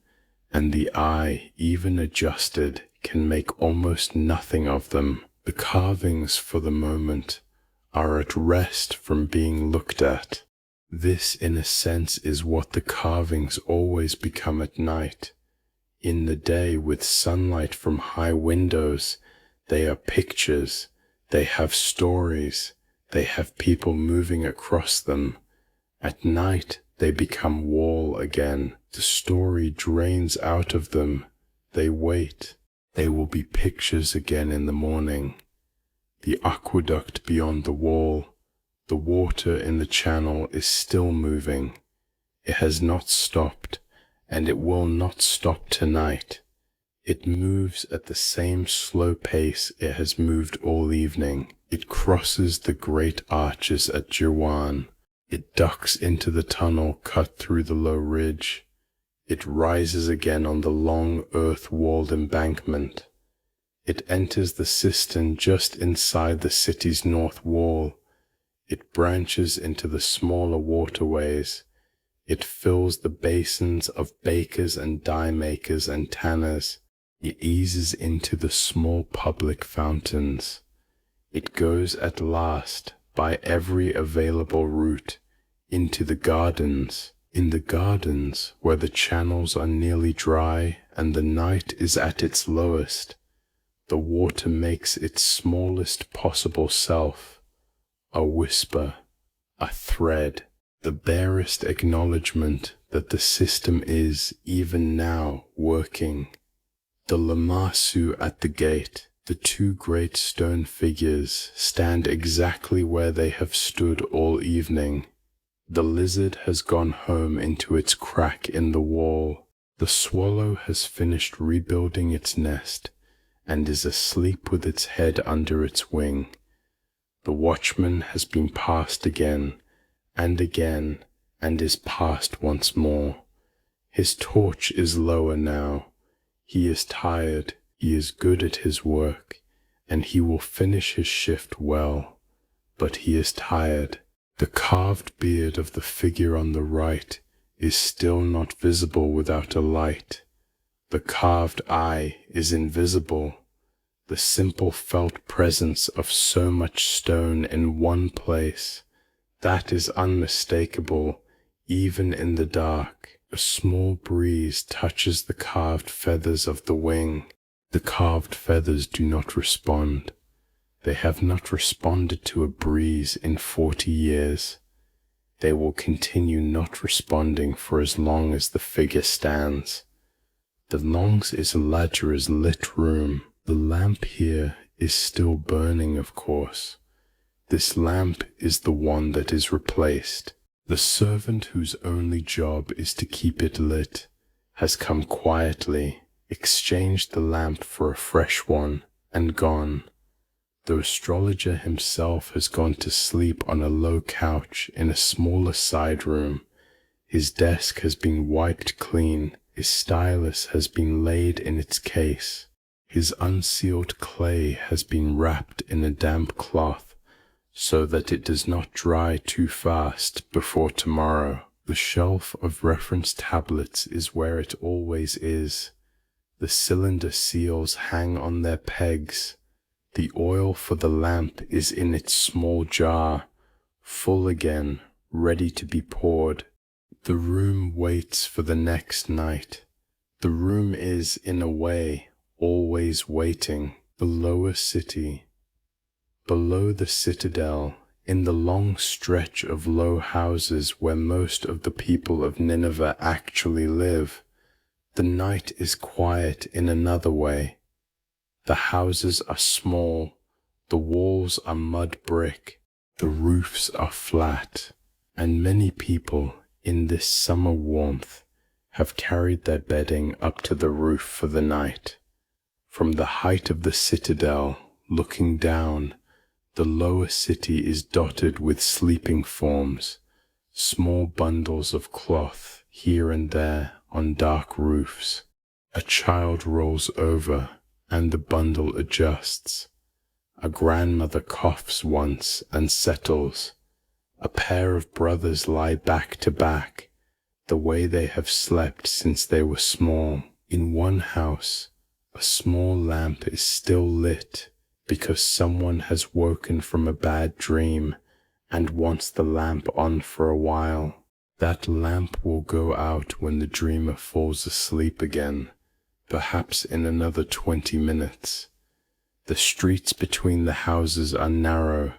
and the eye, even adjusted, can make almost nothing of them. The carvings, for the moment, are at rest from being looked at. This, in a sense, is what the carvings always become at night. In the day, with sunlight from high windows, they are pictures, they have stories, they have people moving across them. At night, they become wall again. The story drains out of them. They wait. They will be pictures again in the morning. The aqueduct beyond the wall, the water in the channel is still moving. It has not stopped, and it will not stop tonight. It moves at the same slow pace it has moved all evening. It crosses the great arches at Jirwan. It ducks into the tunnel cut through the low ridge. It rises again on the long earth-walled embankment. It enters the cistern just inside the city's north wall. It branches into the smaller waterways. It fills the basins of bakers and dye makers and tanners. It eases into the small public fountains. It goes at last, by every available route, into the gardens. In the gardens, where the channels are nearly dry and the night is at its lowest, the water makes its smallest possible self, a whisper, a thread, the barest acknowledgement that the system is, even now, working. The Lamassu at the gate, the two great stone figures, stand exactly where they have stood all evening. The lizard has gone home into its crack in the wall. The swallow has finished rebuilding its nest and is asleep with its head under its wing. The watchman has been passed again and again, and is passed once more. His torch is lower now. He is tired, he is good at his work, and he will finish his shift well, but he is tired. The carved beard of the figure on the right is still not visible without a light. The carved eye is invisible. The simple felt presence of so much stone in one place, that is unmistakable, even in the dark. A small breeze touches the carved feathers of the wing. The carved feathers do not respond. They have not responded to a breeze in 40 years. They will continue not responding for as long as the figure stands. The longs is Ladjura's lit room. The lamp here is still burning, of course. This lamp is the one that is replaced. The servant whose only job is to keep it lit has come quietly, exchanged the lamp for a fresh one, and gone. The astrologer himself has gone to sleep on a low couch in a smaller side room. His desk has been wiped clean. His stylus has been laid in its case. His unsealed clay has been wrapped in a damp cloth, so that it does not dry too fast before tomorrow. The shelf of reference tablets is where it always is. The cylinder seals hang on their pegs. The oil for the lamp is in its small jar, full again, ready to be poured. The room waits for the next night. The room is, in a way, always waiting. The lower city. Below the citadel, in the long stretch of low houses where most of the people of Nineveh actually live, the night is quiet in another way. The houses are small, the walls are mud brick, the roofs are flat, and many people in this summer warmth have carried their bedding up to the roof for the night. From the height of the citadel, looking down, the lower city is dotted with sleeping forms, small bundles of cloth here and there on dark roofs. A child rolls over, and the bundle adjusts. A grandmother coughs once and settles. A pair of brothers lie back to back, the way they have slept since they were small. In one house, a small lamp is still lit because someone has woken from a bad dream and wants the lamp on for a while. That lamp will go out when the dreamer falls asleep again, perhaps in another 20 minutes. The streets between the houses are narrow.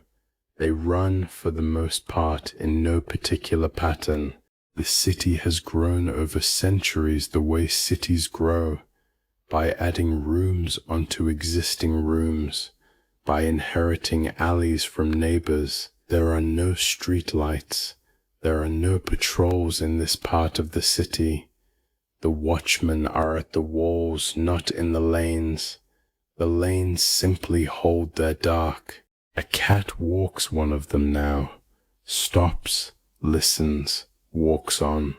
They run, for the most part, in no particular pattern. The city has grown over centuries the way cities grow, by adding rooms onto existing rooms, by inheriting alleys from neighbors. There are no street lights. There are no patrols in this part of the city. The watchmen are at the walls, not in the lanes. The lanes simply hold their dark. A cat walks one of them now, stops, listens, walks on.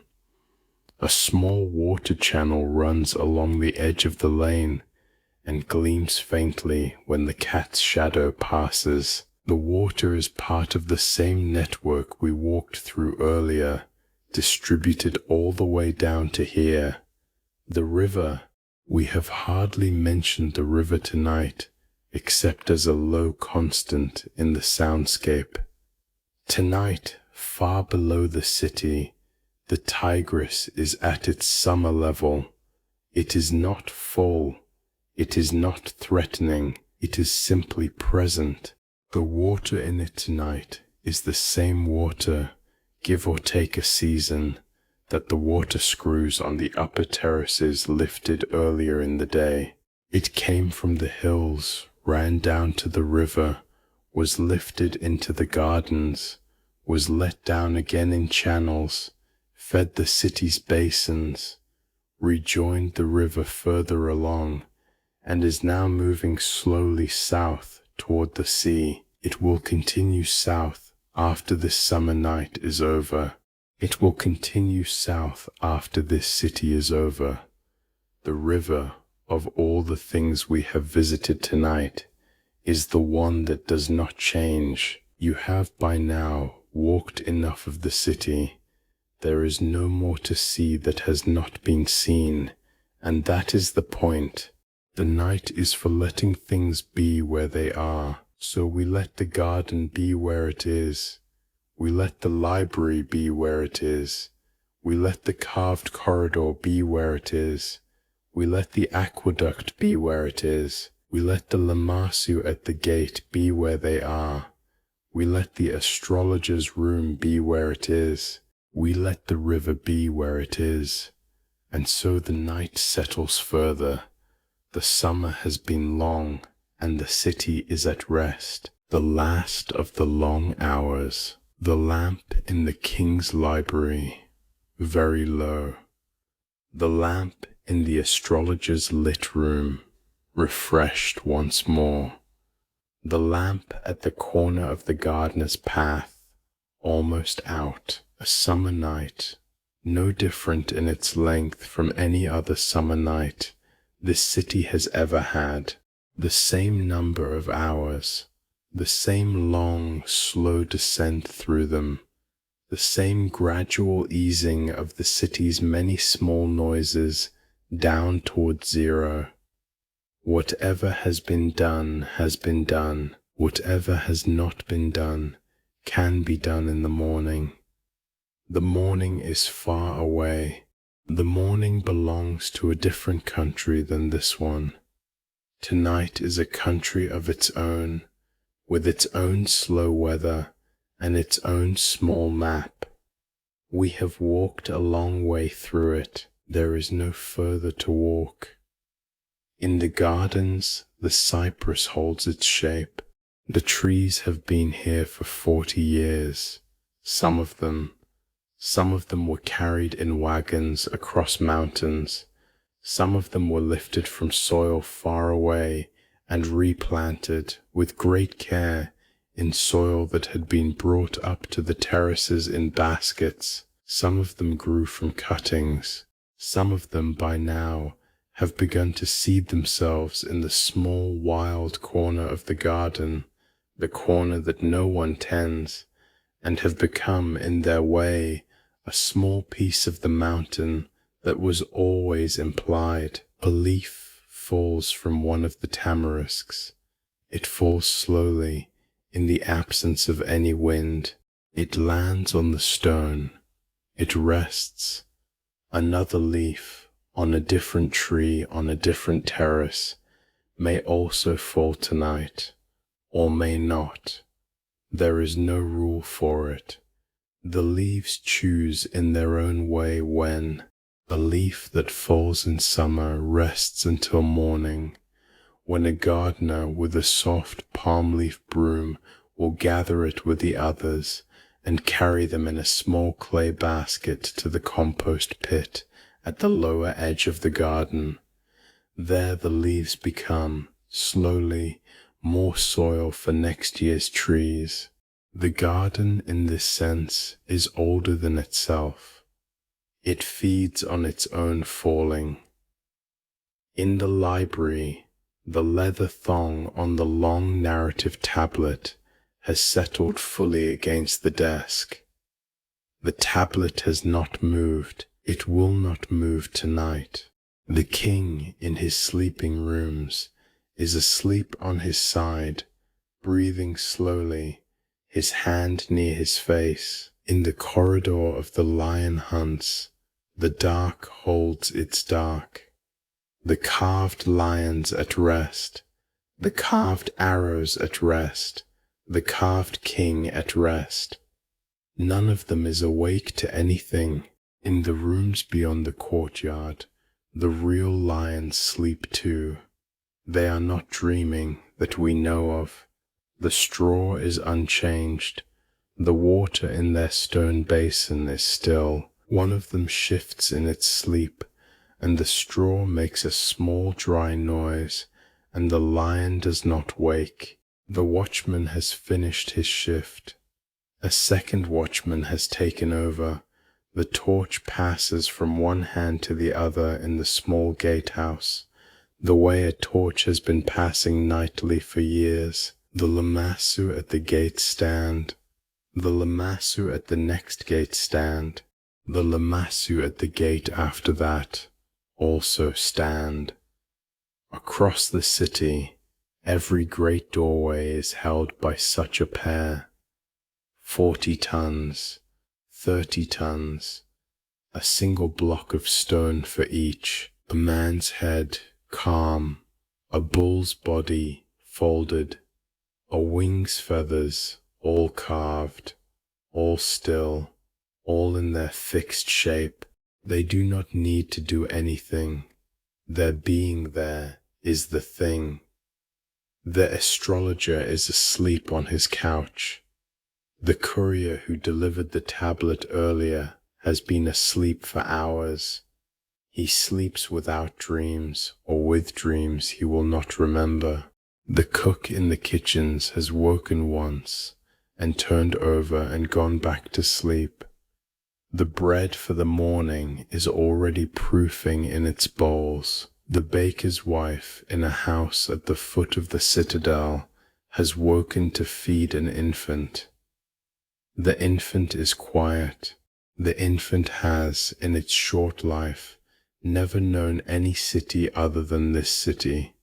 A small water channel runs along the edge of the lane and gleams faintly when the cat's shadow passes. The water is part of the same network we walked through earlier, distributed all the way down to here. The river, we have hardly mentioned the river tonight, except as a low constant in the soundscape. Tonight, far below the city, the Tigris is at its summer level. It is not full. It is not threatening. It is simply present. The water in it tonight is the same water, give or take a season, that the water screws on the upper terraces lifted earlier in the day. It came from the hills, ran down to the river, was lifted into the gardens, was let down again in channels, fed the city's basins, rejoined the river further along, and is now moving slowly south toward the sea. It will continue south after this summer night is over. It will continue south after this city is over. The river, of all the things we have visited tonight, is the one that does not change. You have by now walked enough of the city. There is no more to see that has not been seen, and that is the point. The night is for letting things be where they are, so we let the garden be where it is. We let the library be where it is. We let the carved corridor be where it is. We let the aqueduct be where it is. We let the Lamassu at the gate be where they are. We let the astrologer's room be where it is. We let the river be where it is. And so the night settles further. The summer has been long, and the city is at rest. The last of the long hours. The lamp in the king's library, very low. The lamp in the astrologer's lit room, refreshed once more. The lamp at the corner of the gardener's path, almost out. A summer night, no different in its length from any other summer night this city has ever had. The same number of hours, the same long, slow descent through them, the same gradual easing of the city's many small noises down toward zero. Whatever has been done has been done. Whatever has not been done can be done in the morning. The morning is far away. The morning belongs to a different country than this one. Tonight is a country of its own, with its own slow weather and its own small map. We have walked a long way through it. There is no further to walk. In the gardens, the cypress holds its shape. The trees have been here for 40 years. Some of them were carried in wagons across mountains. Some of them were lifted from soil far away and replanted with great care in soil that had been brought up to the terraces in baskets. Some of them grew from cuttings. Some of them by now have begun to seed themselves in the small wild corner of the garden, the corner that no one tends, and have become in their way a small piece of the mountain that was always implied. A leaf falls from one of the tamarisks. It falls slowly, in the absence of any wind. It lands on the stone. It rests. Another leaf, on a different tree on a different terrace, may also fall tonight, or may not. There is no rule for it. The leaves choose in their own way when. A leaf that falls in summer rests until morning, when a gardener with a soft palm leaf broom will gather it with the others and carry them in a small clay basket to the compost pit at the lower edge of the garden. There the leaves become, slowly, more soil for next year's trees. The garden, in this sense, is older than itself. It feeds on its own falling. In the library, the leather thong on the long narrative tablet has settled fully against the desk. The tablet has not moved. It will not move tonight. The king in his sleeping rooms is asleep on his side, breathing slowly, his hand near his face. In the corridor of the lion hunts, the dark holds its dark. The carved lions at rest, the carved arrows at rest, the carved king at rest. None of them is awake to anything. In the rooms beyond the courtyard, the real lions sleep too. They are not dreaming that we know of. The straw is unchanged. The water in their stone basin is still. One of them shifts in its sleep, and the straw makes a small dry noise, and the lion does not wake. The watchman has finished his shift. A second watchman has taken over. The torch passes from one hand to the other in the small gatehouse, the way a torch has been passing nightly for years. The Lamassu at the gate stand. The Lamassu at the next gate stand. The Lamassu at the gate after that also stand. Across the city, every great doorway is held by such a pair. 40 tons, 30 tons, a single block of stone for each, a man's head calm, a bull's body folded, a wing's feathers all carved, all still, all in their fixed shape. They do not need to do anything. Their being there is the thing. The astrologer is asleep on his couch. The courier who delivered the tablet earlier has been asleep for hours. He sleeps without dreams, or with dreams he will not remember. The cook in the kitchens has woken once, and turned over and gone back to sleep. The bread for the morning is already proofing in its bowls. The baker's wife in a house at the foot of the citadel has woken to feed an infant. The infant is quiet. The infant has, in its short life, never known any city other than this city.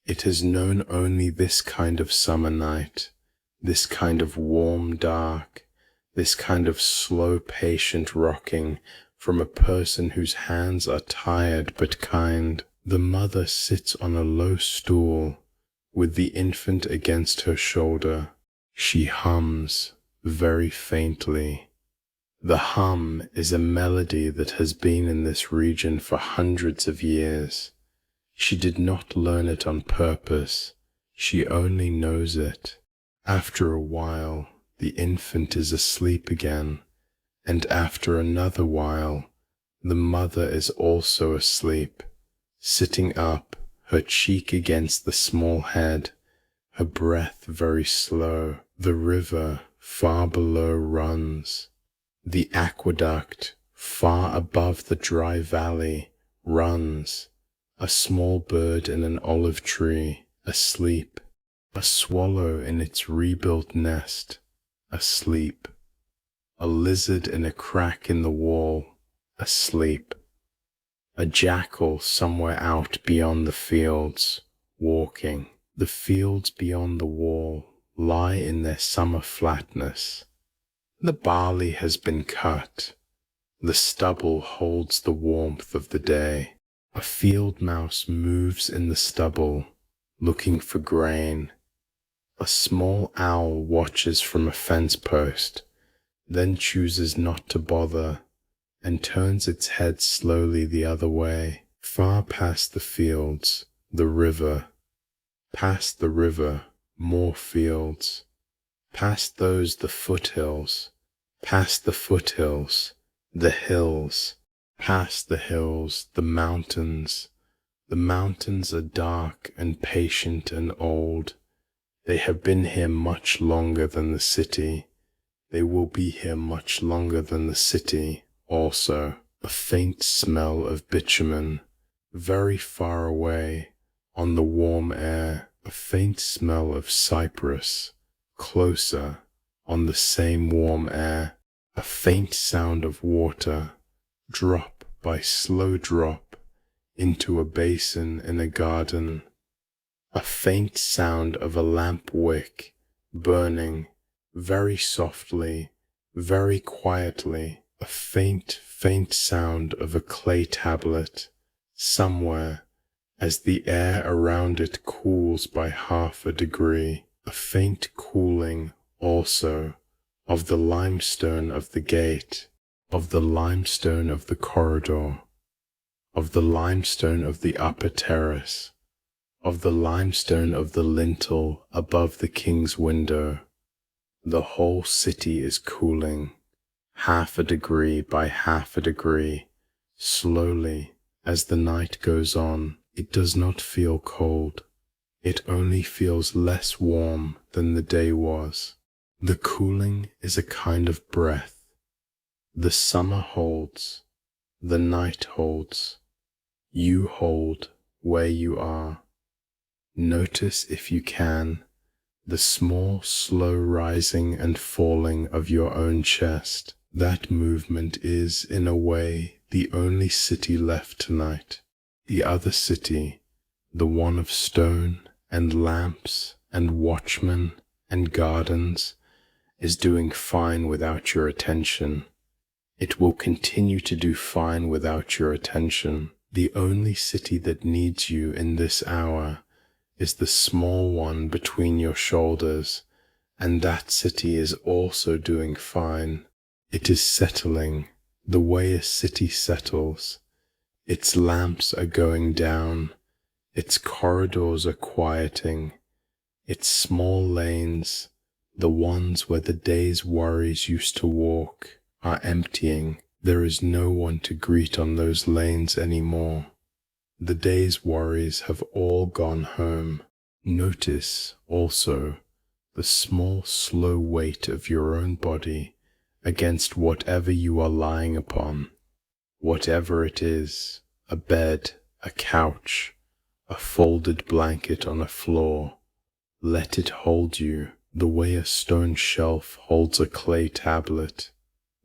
It has known only this kind of summer night, this kind of warm dark, this kind of slow patient rocking from a person whose hands are tired but kind. The mother sits on a low stool with the infant against her shoulder. She hums very faintly. The hum is a melody that has been in this region for hundreds of years. She did not learn it on purpose. She only knows it. After a while, the infant is asleep again, and after another while, the mother is also asleep, sitting up, her cheek against the small head, her breath very slow. The river far below runs. The aqueduct, far above the dry valley, runs. A small bird in an olive tree, asleep. A swallow in its rebuilt nest, asleep. A lizard in a crack in the wall, asleep. A jackal somewhere out beyond the fields, walking. The fields beyond the wall lie in their summer flatness. The barley has been cut. The stubble holds the warmth of the day. A field mouse moves in the stubble, looking for grain. A small owl watches from a fence post, then chooses not to bother, and turns its head slowly the other way. Far past the fields, the river. Past the river, more fields. Past those, the foothills. Past the foothills, the hills. Past the hills, the mountains. The mountains are dark and patient and old. They have been here much longer than the city. They will be here much longer than the city also. A faint smell of bitumen, very far away, on the warm air. A faint smell of cypress, closer, on the same warm air. a faint sound of water, drop by slow drop, into a basin in a garden, a faint sound of a lamp wick burning very softly, very quietly, a faint, faint sound of a clay tablet somewhere as the air around it cools by half a degree, a faint cooling also of the limestone of the gate, of the limestone of the corridor, of the limestone of the upper terrace, of the limestone of the lintel above the king's window. The whole city is cooling, half a degree by half a degree, slowly as the night goes on. It does not feel cold. It only feels less warm than the day was. The cooling is a kind of breath. The summer holds, the night holds, you hold where you are. Notice, if you can, the small, slow rising and falling of your own chest. That movement is, in a way, the only city left tonight. The other city, the one of stone and lamps and watchmen and gardens, is doing fine without your attention. It will continue to do fine without your attention. The only city that needs you in this hour is the small one between your shoulders, and that city is also doing fine. It is settling the way a city settles. Its lamps are going down, its corridors are quieting, its small lanes, the ones where the day's worries used to walk, are emptying. There is no one to greet on those lanes anymore. The day's worries have all gone home. Notice also the small, slow weight of your own body against whatever you are lying upon. Whatever it is, a bed, a couch, a folded blanket on a floor, let it hold you the way a stone shelf holds a clay tablet,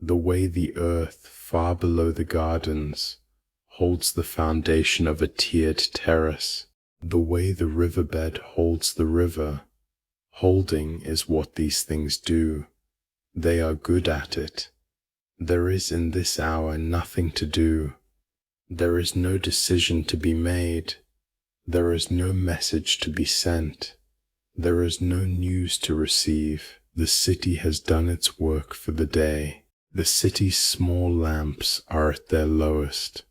the way the earth far below the gardens holds the foundation of a tiered terrace, the way the riverbed holds the river. Holding is what these things do. They are good at it. There is in this hour nothing to do. There is no decision to be made. There is no message to be sent. There is no news to receive. The city has done its work for the day. The city's small lamps are at their lowest.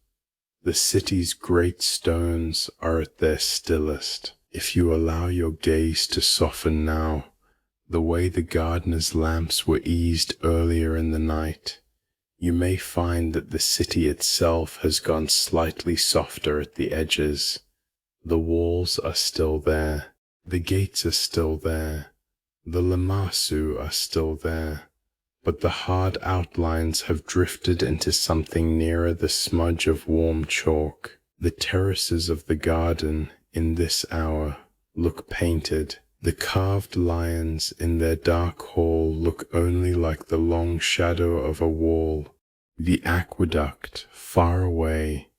The city's great stones are at their stillest. If you allow your gaze to soften now, the way the gardener's lamps were eased earlier in the night, you may find that the city itself has gone slightly softer at the edges. The walls are still there. The gates are still there. The Lamassu are still there. But the hard outlines have drifted into something nearer the smudge of warm chalk. The terraces of the garden in this hour look painted. The carved lions in their dark hall look only like the long shadow of a wall. The aqueduct, far away,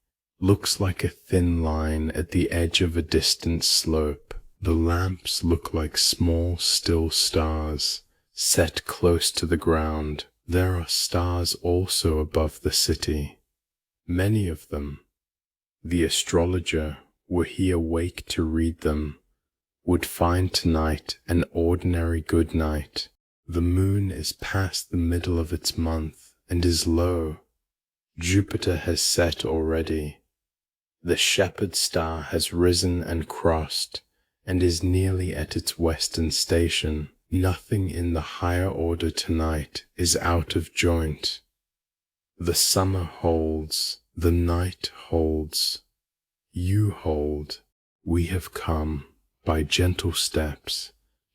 looks like a thin line at the edge of a distant slope. The lamps look like small, still stars, set close to the ground. There are stars also above the city, many of them. The astrologer, were he awake to read them, would find tonight an ordinary good night. The moon is past the middle of its month and is low. Jupiter has set already. The shepherd star has risen and crossed, and is nearly at its western station. Nothing in the higher order tonight is out of joint. The summer holds, the night holds, you hold. We have come, by gentle steps,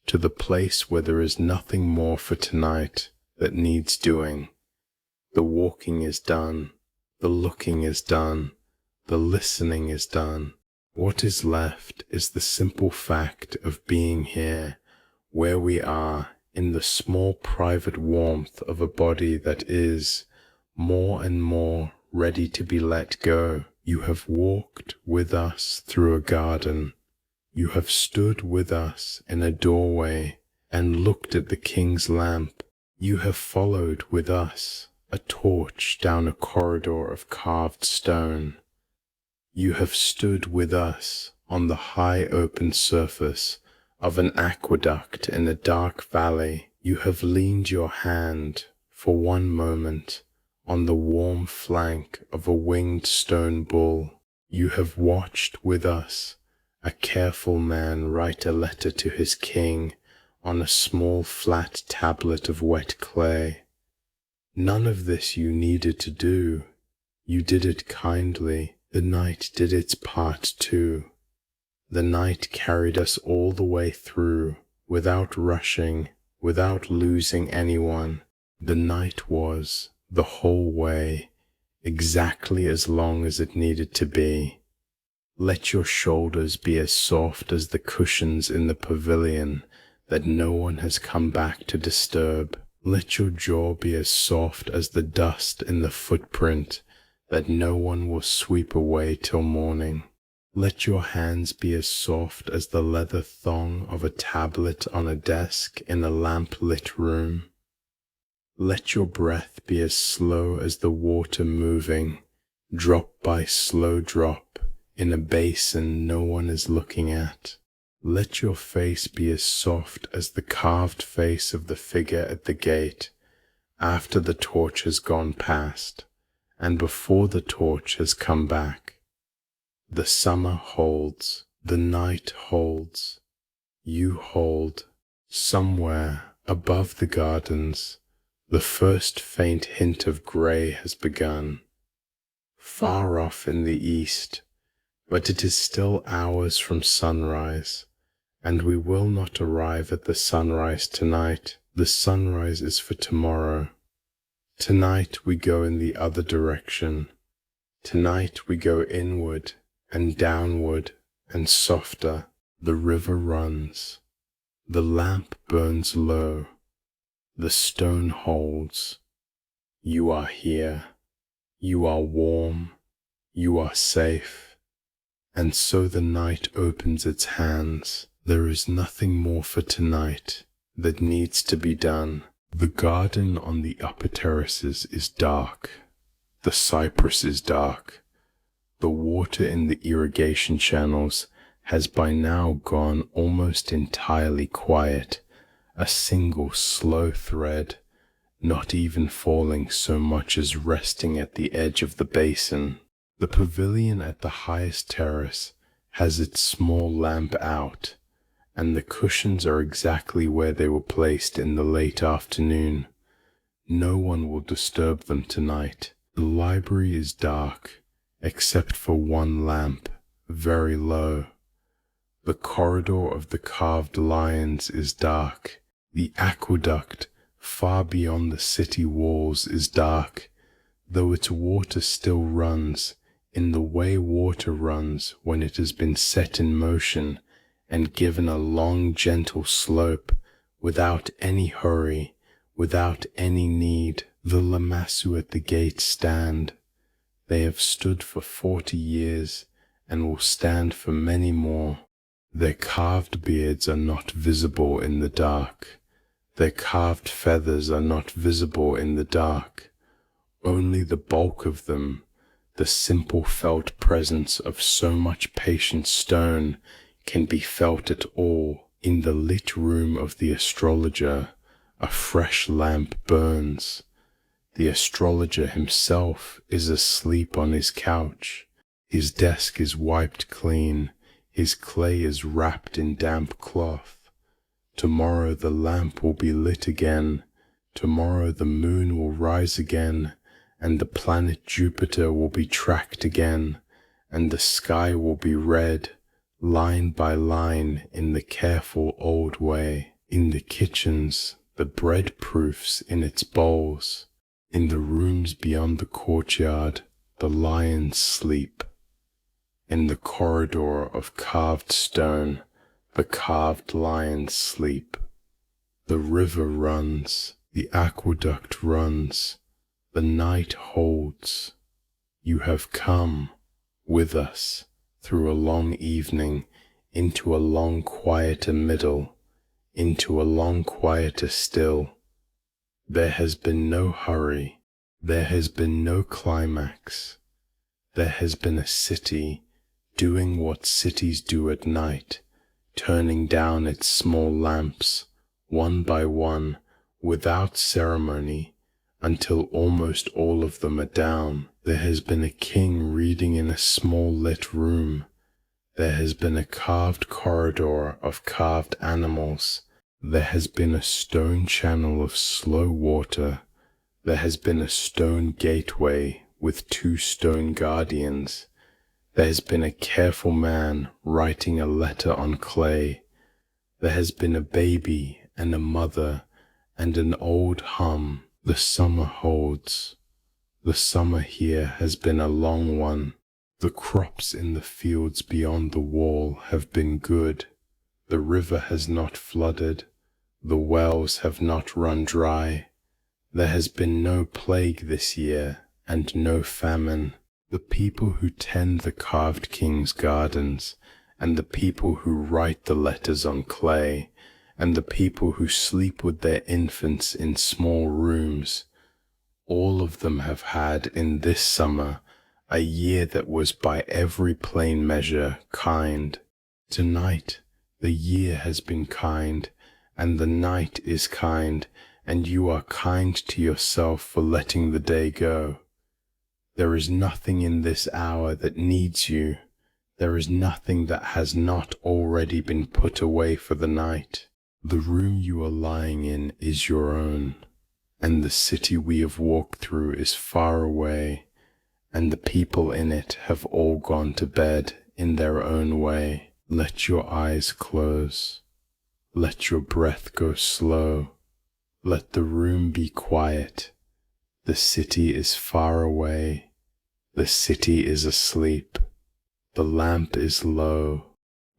to the place where there is nothing more for tonight that needs doing. The walking is done, the looking is done, the listening is done. What is left is the simple fact of being here, where we are, in the small private warmth of a body that is more and more ready to be let go. You have walked with us through a garden. You have stood with us in a doorway and looked at the king's lamp. You have followed with us a torch down a corridor of carved stone. You have stood with us on the high open surface of an aqueduct in a dark valley. You have leaned your hand for one moment on the warm flank of a winged stone bull. You have watched with us a careful man write a letter to his king on a small flat tablet of wet clay. None of this you needed to do. You did it kindly. The night did its part too. The night carried us all the way through, without rushing, without losing anyone. The night was, the whole way, exactly as long as it needed to be. Let your shoulders be as soft as the cushions in the pavilion that no one has come back to disturb. Let your jaw be as soft as the dust in the footprint that no one will sweep away till morning. Let your hands be as soft as the leather thong of a tablet on a desk in a lamp-lit room. Let your breath be as slow as the water moving, drop by slow drop, in a basin no one is looking at. Let your face be as soft as the carved face of the figure at the gate, after the torch has gone past, and before the torch has come back. The summer holds, the night holds, you hold. Somewhere above the gardens, the first faint hint of grey has begun. Far off in the east, but it is still hours from sunrise, and we will not arrive at the sunrise tonight. The sunrise is for tomorrow. Tonight we go in the other direction. Tonight we go inward and downward and softer. The river runs. The lamp burns low. The stone holds. You are here. You are warm. You are safe. And so the night opens its hands. There is nothing more for tonight that needs to be done. The garden on the upper terraces is dark. The cypress is dark. The water in the irrigation channels has by now gone almost entirely quiet, a single slow thread, not even falling so much as resting at the edge of the basin. The pavilion at the highest terrace has its small lamp out, and the cushions are exactly where they were placed in the late afternoon. No one will disturb them tonight. The library is dark, except for one lamp, very low. The corridor of the carved lions is dark. The aqueduct, far beyond the city walls, is dark, though its water still runs in the way water runs when it has been set in motion and given a long, gentle slope, without any hurry, without any need. The Lamassu at the gate stand. They have stood for 40 years and will stand for many more. Their carved beards are not visible in the dark. Their carved feathers are not visible in the dark. Only the bulk of them, the simple felt presence of so much patient stone, can be felt at all. In the lit room of the astrologer, a fresh lamp burns. The astrologer himself is asleep on his couch. His desk is wiped clean. His clay is wrapped in damp cloth. Tomorrow the lamp will be lit again. Tomorrow the moon will rise again, and the planet Jupiter will be tracked again, and the sky will be red, line by line, in the careful old way. In the kitchens, the bread proofs in its bowls. In the rooms beyond the courtyard, the lions sleep. In the corridor of carved stone, the carved lions sleep. The river runs, the aqueduct runs, the night holds. You have come with us through a long evening, into a long quieter middle, into a long quieter still. There has been no hurry, there has been no climax. There has been a city doing what cities do at night, turning down its small lamps, one by one, without ceremony, until almost all of them are down. There has been a king reading in a small lit room. There has been a carved corridor of carved animals. There has been a stone channel of slow water. There has been a stone gateway with 2 stone guardians. There has been a careful man writing a letter on clay. There has been a baby and a mother and an old hum. The summer holds. The summer here has been a long one. The crops in the fields beyond the wall have been good. The river has not flooded. The wells have not run dry. There has been no plague this year and no famine. The people who tend the carved king's gardens, and the people who write the letters on clay, and the people who sleep with their infants in small rooms, all of them have had in this summer a year that was by every plain measure kind. Tonight the year has been kind, and the night is kind, and you are kind to yourself for letting the day go. There is nothing in this hour that needs you. There is nothing that has not already been put away for the night. The room you are lying in is your own, and the city we have walked through is far away, and the people in it have all gone to bed in their own way. Let your eyes close. Let your breath go slow. Let the room be quiet. The city is far away. The city is asleep. The lamp is low.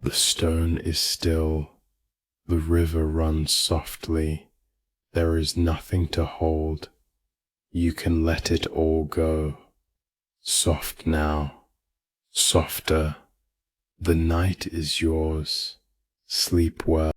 The stone is still. The river runs softly. There is nothing to hold. You can let it all go. Soft now. Softer. The night is yours. Sleep well.